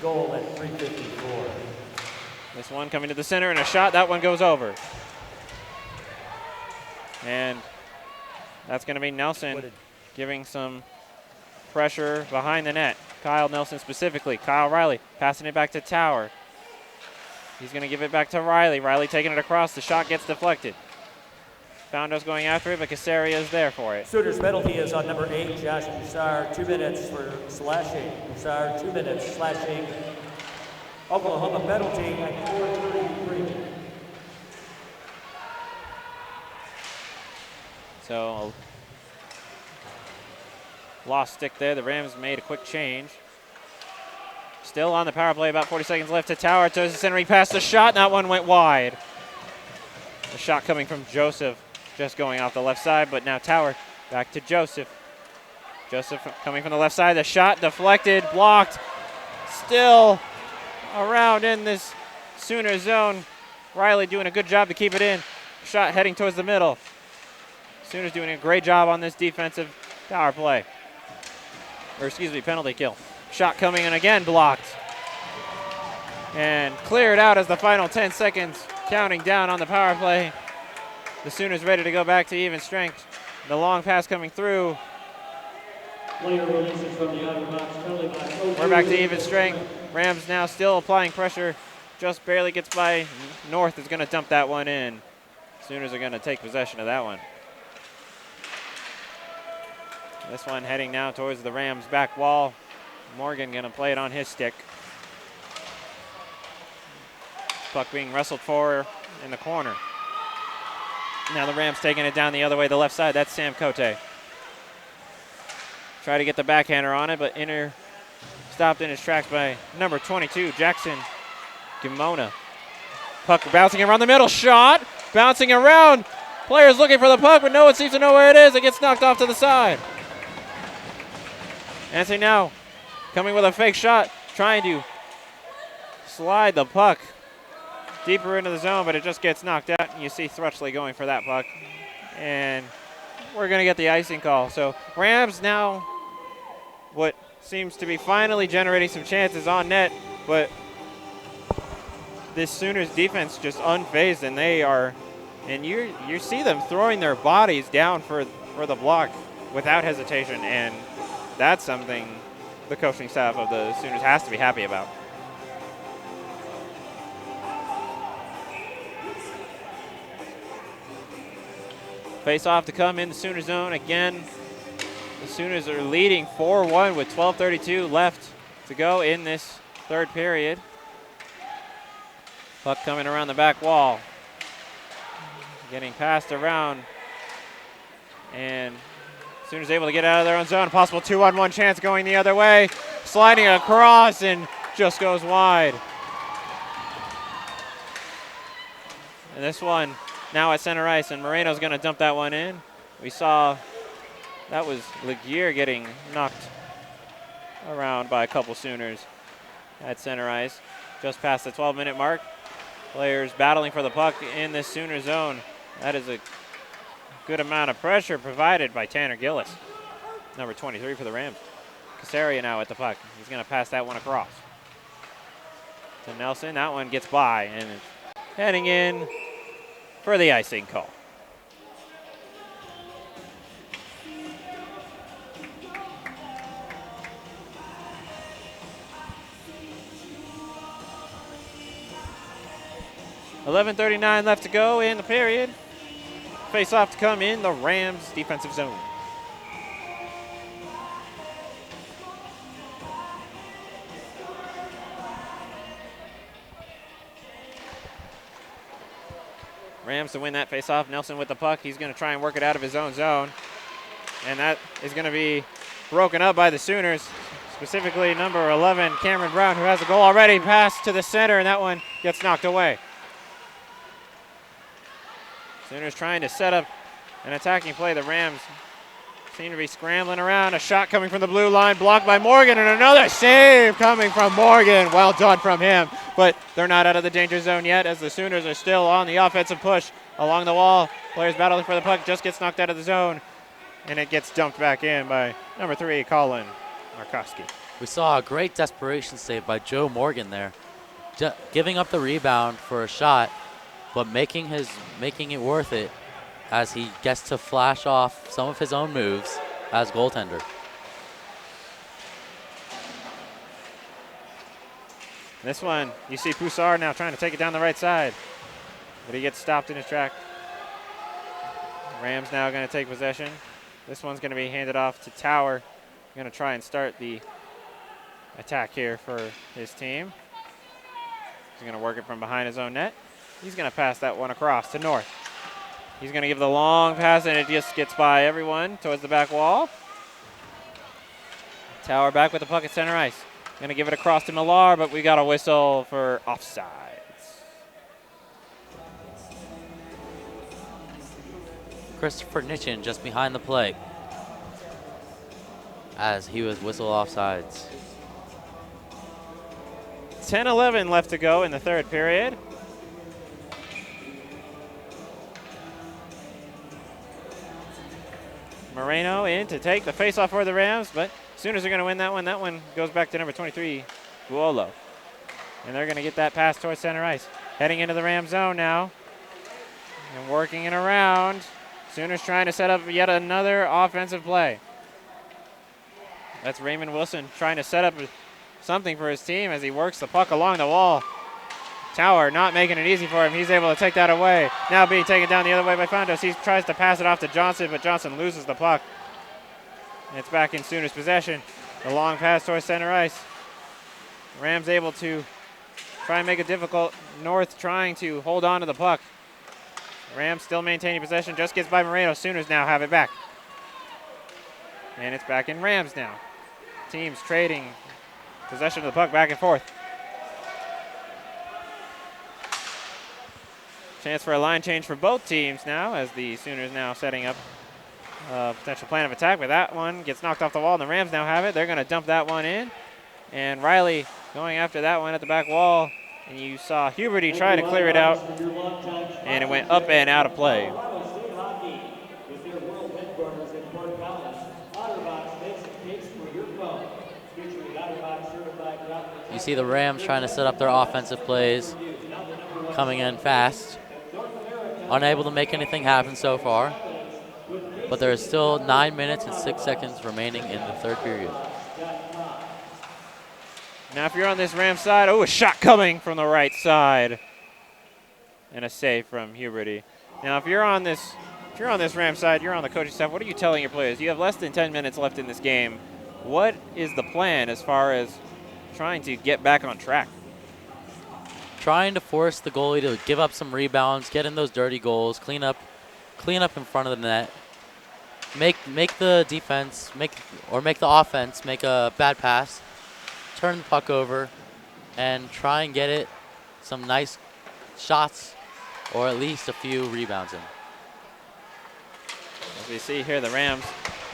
goal at 3:54. This one coming to the center and a shot. That one goes over. And that's going to be Nelson giving some pressure behind the net. Kyle Nelson specifically. Kyle Riley passing it back to Tower. He's going to give it back to Riley. Riley taking it across. The shot gets deflected. Foundos going after it, but Casaria is there for it. Sooners penalty is on number 8, Josh Broussard. 2 minutes for slashing. Broussard, 2 minutes slashing. Oklahoma penalty at 4:33. So, lost stick there. The Rams made a quick change. Still on the power play, about 40 seconds left to Tower. To the center, he passed the shot, and that one went wide. The shot coming from Joseph, just going off the left side, but now Tower back to Joseph. Joseph coming from the left side. The shot deflected, blocked. Still around in this Sooner zone. Riley doing a good job to keep it in. Shot heading towards the middle. Sooners doing a great job on this defensive power play. Or excuse me, penalty kill. Shot coming in again, blocked. And cleared out as the final 10 seconds counting down on the power play. The Sooners ready to go back to even strength. The long pass coming through. We're back to even strength. Rams now still applying pressure. Just barely gets by. North is going to dump that one in. Sooners are going to take possession of that one. This one heading now towards the Rams' back wall. Morgan going to play it on his stick. Puck being wrestled for in the corner. Now the Rams taking it down the other way, the left side. That's Sam Cote. Try to get the backhander on it, but stopped in his tracks by number 22, Jackson Gimona. Puck bouncing around the middle. Shot. Bouncing around. Players looking for the puck, but no one seems to know where it is. It gets knocked off to the side. Anthony now coming with a fake shot, trying to slide the puck deeper into the zone, but it just gets knocked out. And you see Thrutchley going for that puck. And we're going to get the icing call. So Rams now what seems to be finally generating some chances on net, but this Sooners defense just unfazed, and they are, and you see them throwing their bodies down for the block without hesitation, and that's something the coaching staff of the Sooners has to be happy about. Face off to come in the Sooner zone again. The Sooners are leading 4-1 with 12:32 left to go in this third period. Puck coming around the back wall. Getting passed around. And Sooners able to get out of their own zone. Possible 2-on-1 chance going the other way. Sliding across and just goes wide. And this one now at center ice, and Moreno's going to dump that one in. We saw that was Laguerre getting knocked around by a couple Sooners at center ice. Just past the 12-minute mark. Players battling for the puck in this Sooner zone. That is a good amount of pressure provided by Tanner Gillis, number 23 for the Rams. Casaria now at the puck. He's going to pass that one across to Nelson. That one gets by and it's heading in for the icing call. 11:39 left to go in the period. Face off to come in the Rams defensive zone. Rams to win that face-off. Nelson with the puck. He's going to try and work it out of his own zone. And that is going to be broken up by the Sooners, specifically number 11, Cameron Brown, who has a goal already. Pass to the center, and that one gets knocked away. Sooners trying to set up an attacking play. The Rams seem to be scrambling around. A shot coming from the blue line, blocked by Morgan, and another save coming from Morgan. Well done from him, but they're not out of the danger zone yet as the Sooners are still on the offensive push along the wall. Players battling for the puck, just gets knocked out of the zone, and it gets dumped back in by number 3, Colin Markowski. We saw a great desperation save by Joe Morgan there, giving up the rebound for a shot, but making it worth it as he gets to flash off some of his own moves as goaltender. This one, you see Poussard now trying to take it down the right side, but he gets stopped in his track. Rams now going to take possession. This one's going to be handed off to Tower. Going to try and start the attack here for his team. He's going to work it from behind his own net. He's going to pass that one across to North. He's going to give the long pass, and it just gets by everyone towards the back wall. Tower back with the puck at center ice. Going to give it across to Millar, but we got a whistle for offsides. Christopher Nitchin just behind the play as he was whistle offsides. 10-11 left to go in the third period. Moreno in to take the faceoff for the Rams, but Sooners are going to win that one. That one goes back to number 23, Buolo. And they're going to get that pass towards center ice. Heading into the Ram zone now and working it around. Sooners trying to set up yet another offensive play. That's Raymond Wilson trying to set up something for his team as he works the puck along the wall. Tower not making it easy for him. He's able to take that away. Now being taken down the other way by Fondos. He tries to pass it off to Johnson, but Johnson loses the puck. And it's back in Sooners' possession. The long pass towards center ice. Rams able to try and make it difficult. North trying to hold on to the puck. Rams still maintaining possession. Just gets by Moreno. Sooners now have it back. And it's back in Rams now. Teams trading possession of the puck back and forth. Chance for a line change for both teams now as the Sooners now setting up a potential plan of attack, but that one gets knocked off the wall and the Rams now have it. They're going to dump that one in. And Riley going after that one at the back wall. And you saw Huberty try to clear it out, and it went up and out of play. You see the Rams trying to set up their offensive plays, coming in fast. Unable to make anything happen so far, but there is still 9 minutes and 6 seconds remaining in the third period. Now if you're on this Rams side, a shot coming from the right side. And a save from Huberty. Now if you're on this Rams side, you're on the coaching staff, what are you telling your players? You have less than 10 minutes left in this game. What is the plan as far as trying to get back on track? Trying to force the goalie to give up some rebounds, get in those dirty goals, clean up in front of the net, make the defense make the offense make a bad pass, turn the puck over, and try and get it some nice shots or at least a few rebounds in. As we see here, the Rams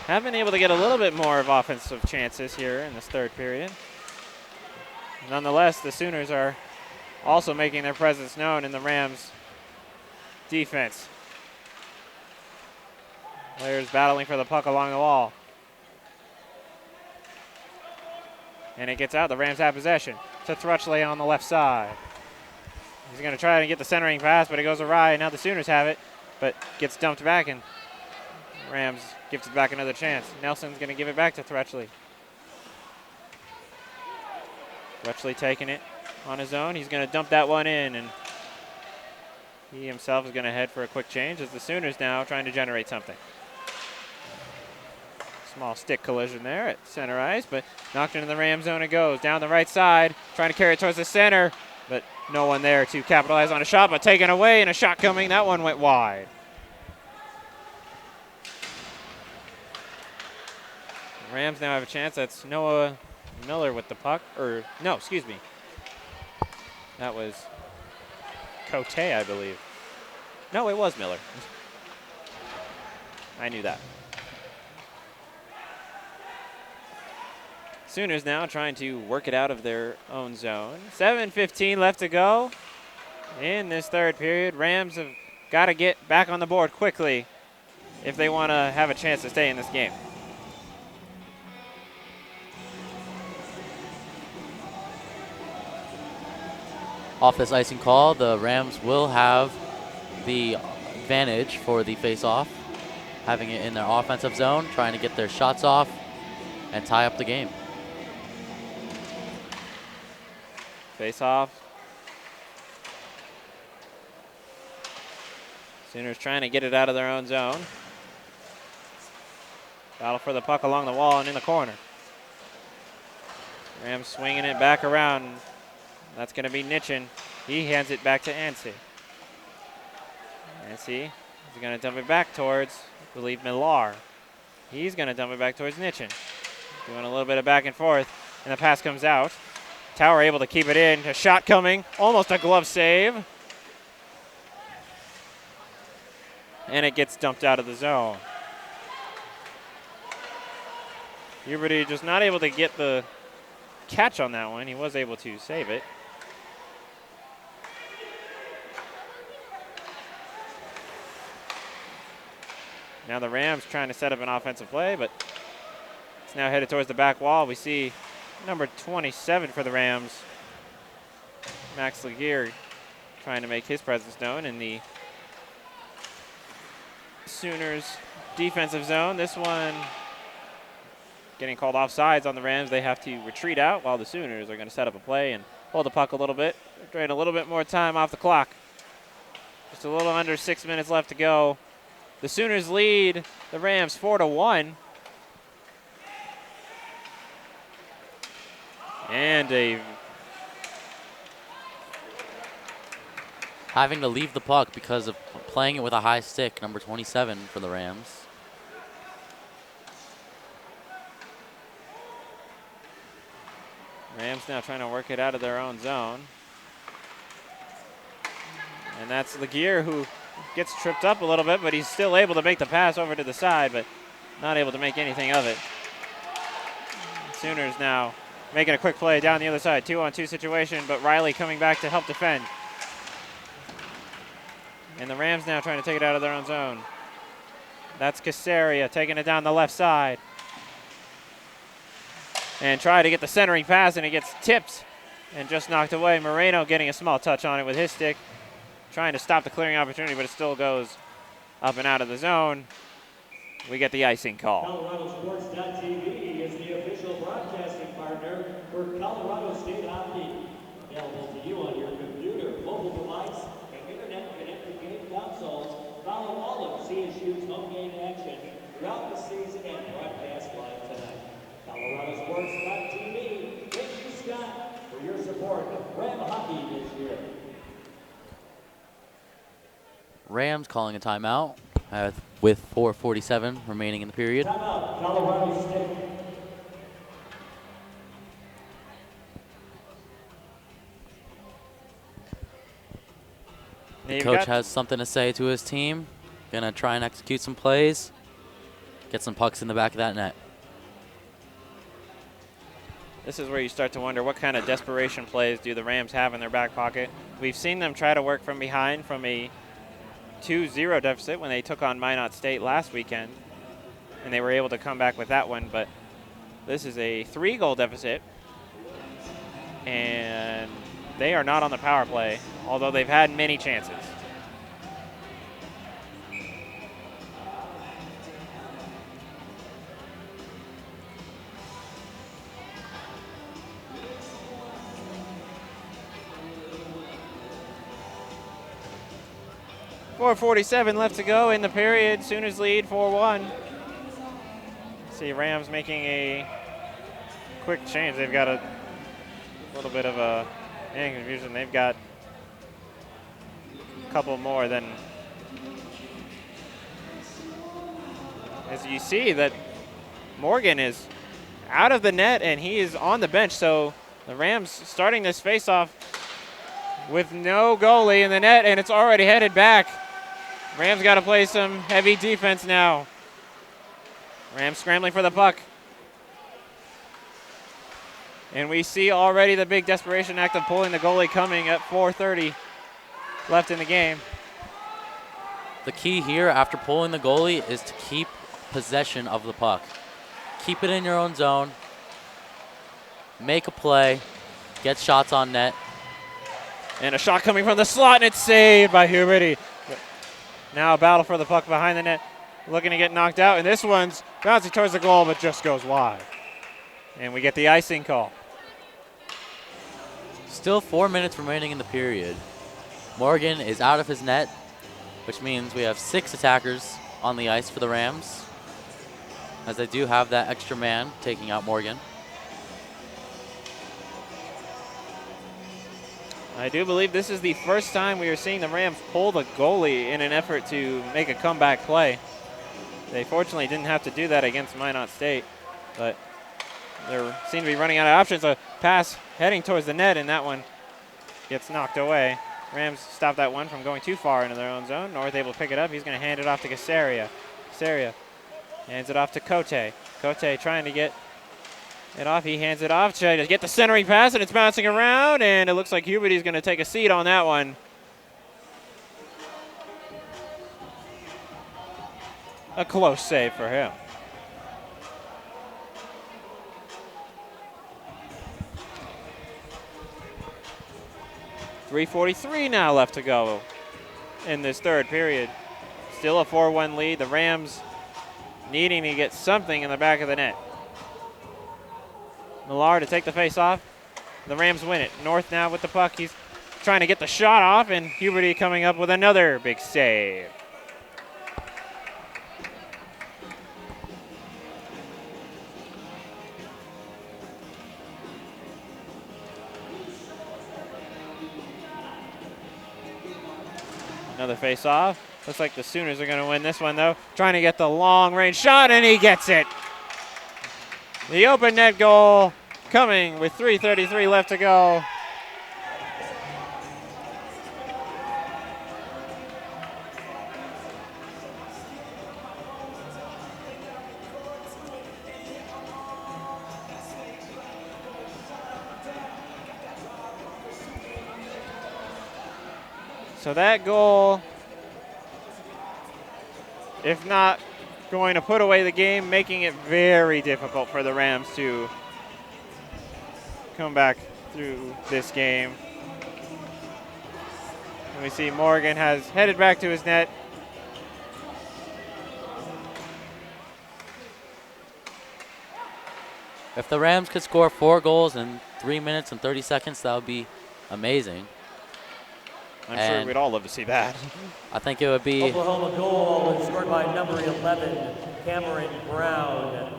have been able to get a little bit more of offensive chances here in this third period. Nonetheless, the Sooners are also making their presence known in the Rams defense. Players battling for the puck along the wall. And it gets out. The Rams have possession to Thrutchley on the left side. He's going to try to get the centering pass, but it goes awry. Now the Sooners have it, but gets dumped back, and Rams gives it back another chance. Nelson's going to give it back to Thrutchley. Thrutchley taking it on his own. He's going to dump that one in, and He himself is going to head for a quick change as the Sooners now trying to generate something. Small stick collision there at center ice, but knocked into the Ram zone it goes. Down the right side, trying to carry it towards the center, but no one there to capitalize on a shot, but taken away and a shot coming. That one went wide. The Rams now have a chance. That's Noah Miller with the puck. Or, no, excuse me. That was Cote, I believe. No, it was Miller. I knew that. Sooners now trying to work it out of their own zone. 7:15 left to go in this third period. Rams have got to get back on the board quickly if they want to have a chance to stay in this game. Off this icing call, the Rams will have the advantage for the face-off, having it in their offensive zone, trying to get their shots off and tie up the game. Face off. Sooners trying to get it out of their own zone. Battle for the puck along the wall and in the corner. Rams swinging it back around. That's going to be Nitchin. He hands it back to Ansey. Ansey is going to dump it back towards, I believe, Millar. He's going to dump it back towards Nitchin. Doing a little bit of back and forth, and the pass comes out. Tower able to keep it in. A shot coming. Almost a glove save. And it gets dumped out of the zone. Huberty just not able to get the catch on that one. He was able to save it. Now the Rams trying to set up an offensive play, but it's now headed towards the back wall. We see number 27 for the Rams, Max Laguerre, trying to make his presence known in the Sooners defensive zone. This one getting called offsides on the Rams. They have to retreat out while the Sooners are going to set up a play and hold the puck a little bit, drain a little bit more time off the clock. Just a little under 6 minutes left to go. The Sooners lead the Rams 4-1. And having to leave the puck because of playing it with a high stick, number 27 for the Rams. Rams now trying to work it out of their own zone. And that's Laguerre who gets tripped up a little bit, but he's still able to make the pass over to the side, but not able to make anything of it. Sooners now making a quick play down the other side. 2-on-2 situation, but Riley coming back to help defend. And the Rams now trying to take it out of their own zone. That's Casaria taking it down the left side. And try to get the centering pass, and it gets tipped and just knocked away. Moreno getting a small touch on it with his stick. Trying to stop the clearing opportunity, but it still goes up and out of the zone. We get the icing call. ColoradoSports.TV is the official broadcasting partner for Colorado State Hockey. Available to you on your computer, mobile device, and internet-connected game consoles. Follow all of CSU's home game action throughout the season and broadcast live tonight. ColoradoSports.TV. Thank you, Scott, for your support of Ram Hockey this year. Rams calling a timeout with 4:47 remaining in the period. Timeout, Colorado State. The coach has something to say to his team. Gonna try and execute some plays, get some pucks in the back of that net. This is where you start to wonder what kind of desperation plays do the Rams have in their back pocket. We've seen them try to work from behind from a 2-0 deficit when they took on Minot State last weekend, and they were able to come back with that one, but this is a 3-goal deficit, and they are not on the power play, although they've had many chances. 4:47 left to go in the period. Sooners lead 4-1. See Rams making a quick change. They've got a little bit of a confusion. They've got a couple more than, as you see that Morgan is out of the net and he is on the bench. So the Rams starting this face-off with no goalie in the net, and it's already headed back. Rams got to play some heavy defense now. Rams scrambling for the puck. And we see already the big desperation act of pulling the goalie coming at 4:30 left in the game. The key here after pulling the goalie is to keep possession of the puck. Keep it in your own zone. Make a play. Get shots on net. And a shot coming from the slot, and it's saved by Huberty. Now a battle for the puck behind the net. Looking to get knocked out, and this one's bouncing towards the goal, but just goes wide. And we get the icing call. Still 4 minutes remaining in the period. Morgan is out of his net, which means we have 6 attackers on the ice for the Rams, as they do have that extra man taking out Morgan. I do believe this is the first time we are seeing the Rams pull the goalie in an effort to make a comeback play. They fortunately didn't have to do that against Minot State, but they seem to be running out of options. A pass heading towards the net, and that one gets knocked away. Rams stop that one from going too far into their own zone. North able to pick it up. He's going to hand it off to Casaria. Casaria hands it off to Cote. Cote trying to get it off. He hands it off. Trying to get the centering pass, and it's bouncing around, and it looks like Huberty's going to take a seat on that one. A close save for him. .343 now left to go in this third period. Still a 4-1 lead. The Rams needing to get something in the back of the net. Millar to take the face off. The Rams win it. North now with the puck. He's trying to get the shot off, and Huberty coming up with another big save. Another face-off. Looks like the Sooners are going to win this one, though. Trying to get the long-range shot, and he gets it. The open net goal coming with 3:33 left to go. So that goal, if not going to put away the game, making it very difficult for the Rams to come back through this game. And we see Morgan has headed back to his net. If the Rams could score 4 goals in 3 minutes and 30 seconds, that would be amazing. I'm sure we'd all love to see that. I think it would be. Oklahoma goal is scored by number 11, Cameron Brown.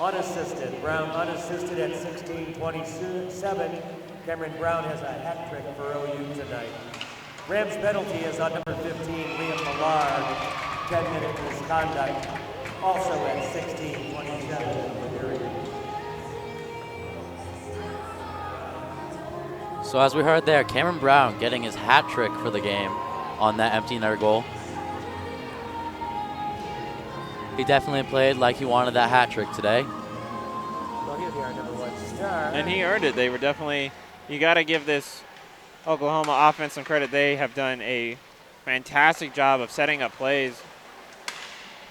Unassisted. Brown unassisted at 16:27. Cameron Brown has a hat trick for OU tonight. Rams penalty is on number 15, Liam Millard. 10-minute misconduct. Also at 16:27. So as we heard there, Cameron Brown getting his hat trick for the game on that empty netter goal. He definitely played like he wanted that hat trick today. Well, he'll be our number 1 star. And he earned it. They were definitely, you got to give this Oklahoma offense some credit. They have done a fantastic job of setting up plays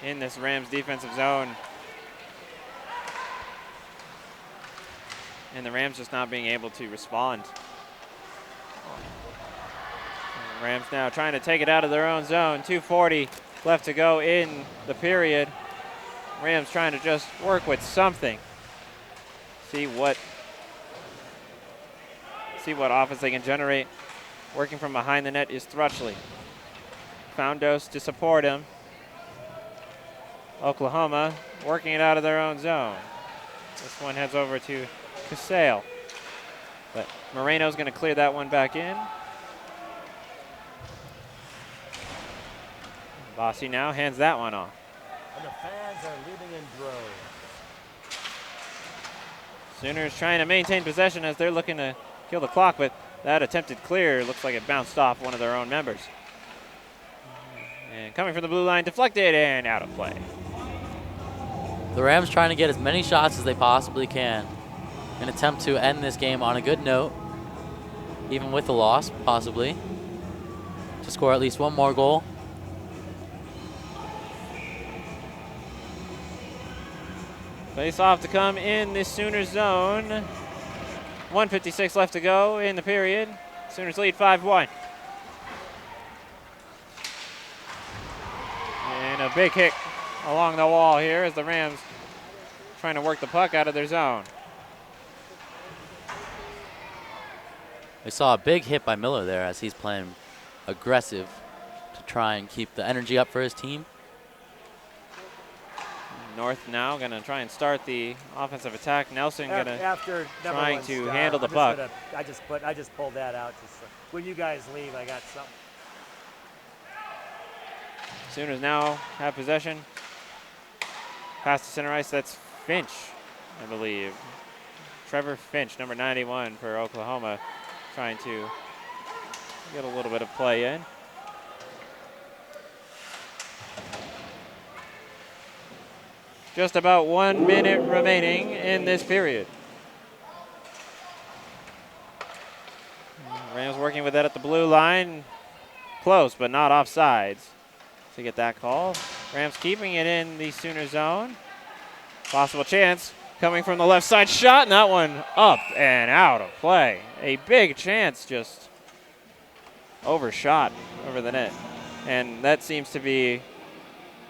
in this Rams defensive zone. And the Rams just not being able to respond. Rams now trying to take it out of their own zone. 2:40 left to go in the period. Rams trying to just work with something. See what offense they can generate Working from behind the net is Thrutchley. Foundos to support him. Oklahoma working it out of their own zone. This one heads over to Casale. But Moreno's going to clear that one back in. Bossy now hands that one off. And the fans are leaving in droves. Sooners trying to maintain possession as they're looking to kill the clock, but that attempted clear looks like it bounced off one of their own members. And coming from the blue line, deflected and out of play. The Rams trying to get as many shots as they possibly can. An attempt to end this game on a good note, even with the loss, possibly, to score at least one more goal. Face off to come in the Sooners zone. 1:56 left to go in the period. Sooners lead 5-1. And a big hit along the wall here as the Rams trying to work the puck out of their zone. We saw a big hit by Miller there as he's playing aggressive to try and keep the energy up for his team. North now going to try and start the offensive attack. Nelson going to After trying to handle the puck. I just pulled that out. When you guys leave, I got something. Sooners now have possession. Pass to center ice. That's Finch, I believe. Trevor Finch, number 91 for Oklahoma, trying to get a little bit of play in. Just about 1 minute remaining in this period. Rams working with that at the blue line. Close, but not offsides to get that call. Rams keeping it in the Sooner zone. Possible chance coming from the left side shot, and that one up and out of play. A big chance just overshot over the net. And that seems to be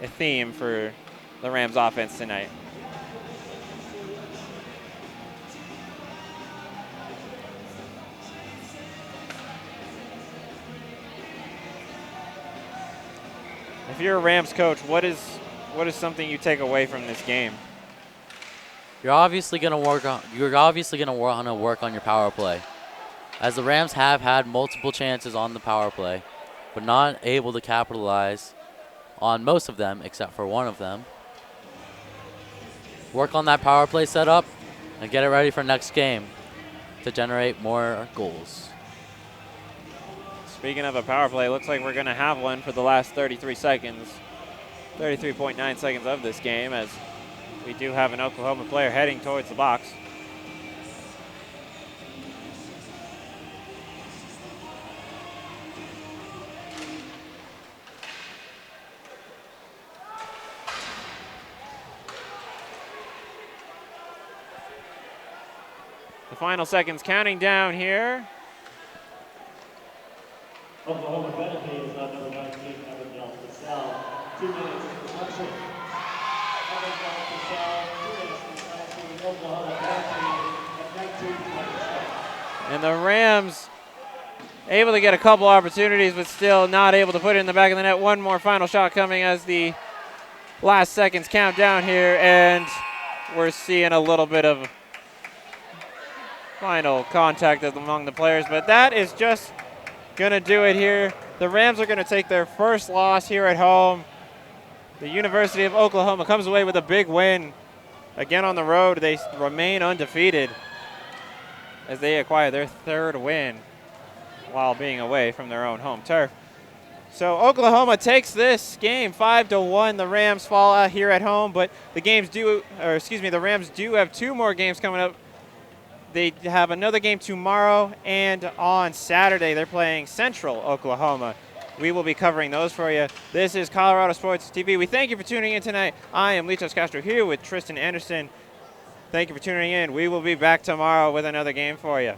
a theme for the Rams offense tonight. If you're a Rams coach, what is something you take away from this game? You're obviously going to want to work on your power play, as the Rams have had multiple chances on the power play, but not able to capitalize on most of them except for one of them. Work on that power play setup and get it ready for next game to generate more goals. Speaking of a power play, looks like we're going to have one for the last 33 seconds, 33.9 seconds of this game, as we do have an Oklahoma player heading towards the box. The final seconds counting down here. Oklahoma penalty is on number 19, Abigail Cassell. 2 minutes deflection. Abigail Cassell, 2 minutes deflection. Oklahoma penalty at 19:27. And the Rams able to get a couple opportunities, but still not able to put it in the back of the net. One more final shot coming as the last seconds count down here, and we're seeing a little bit of final contact among the players, but that is just going to do it here. The Rams are going to take their first loss here at home. The University of Oklahoma comes away with a big win. Again on the road, they remain undefeated as they acquire their third win while being away from their own home turf. So Oklahoma takes this game 5-1. The Rams fall out here at home, but the Rams do have 2 more games coming up. They have another game tomorrow, and on Saturday they're playing Central Oklahoma. We will be covering those for you. This is Colorado Sports TV. We thank you for tuning in tonight. I am Litos Castro here with Tristan Anderson. Thank you for tuning in. We will be back tomorrow with another game for you.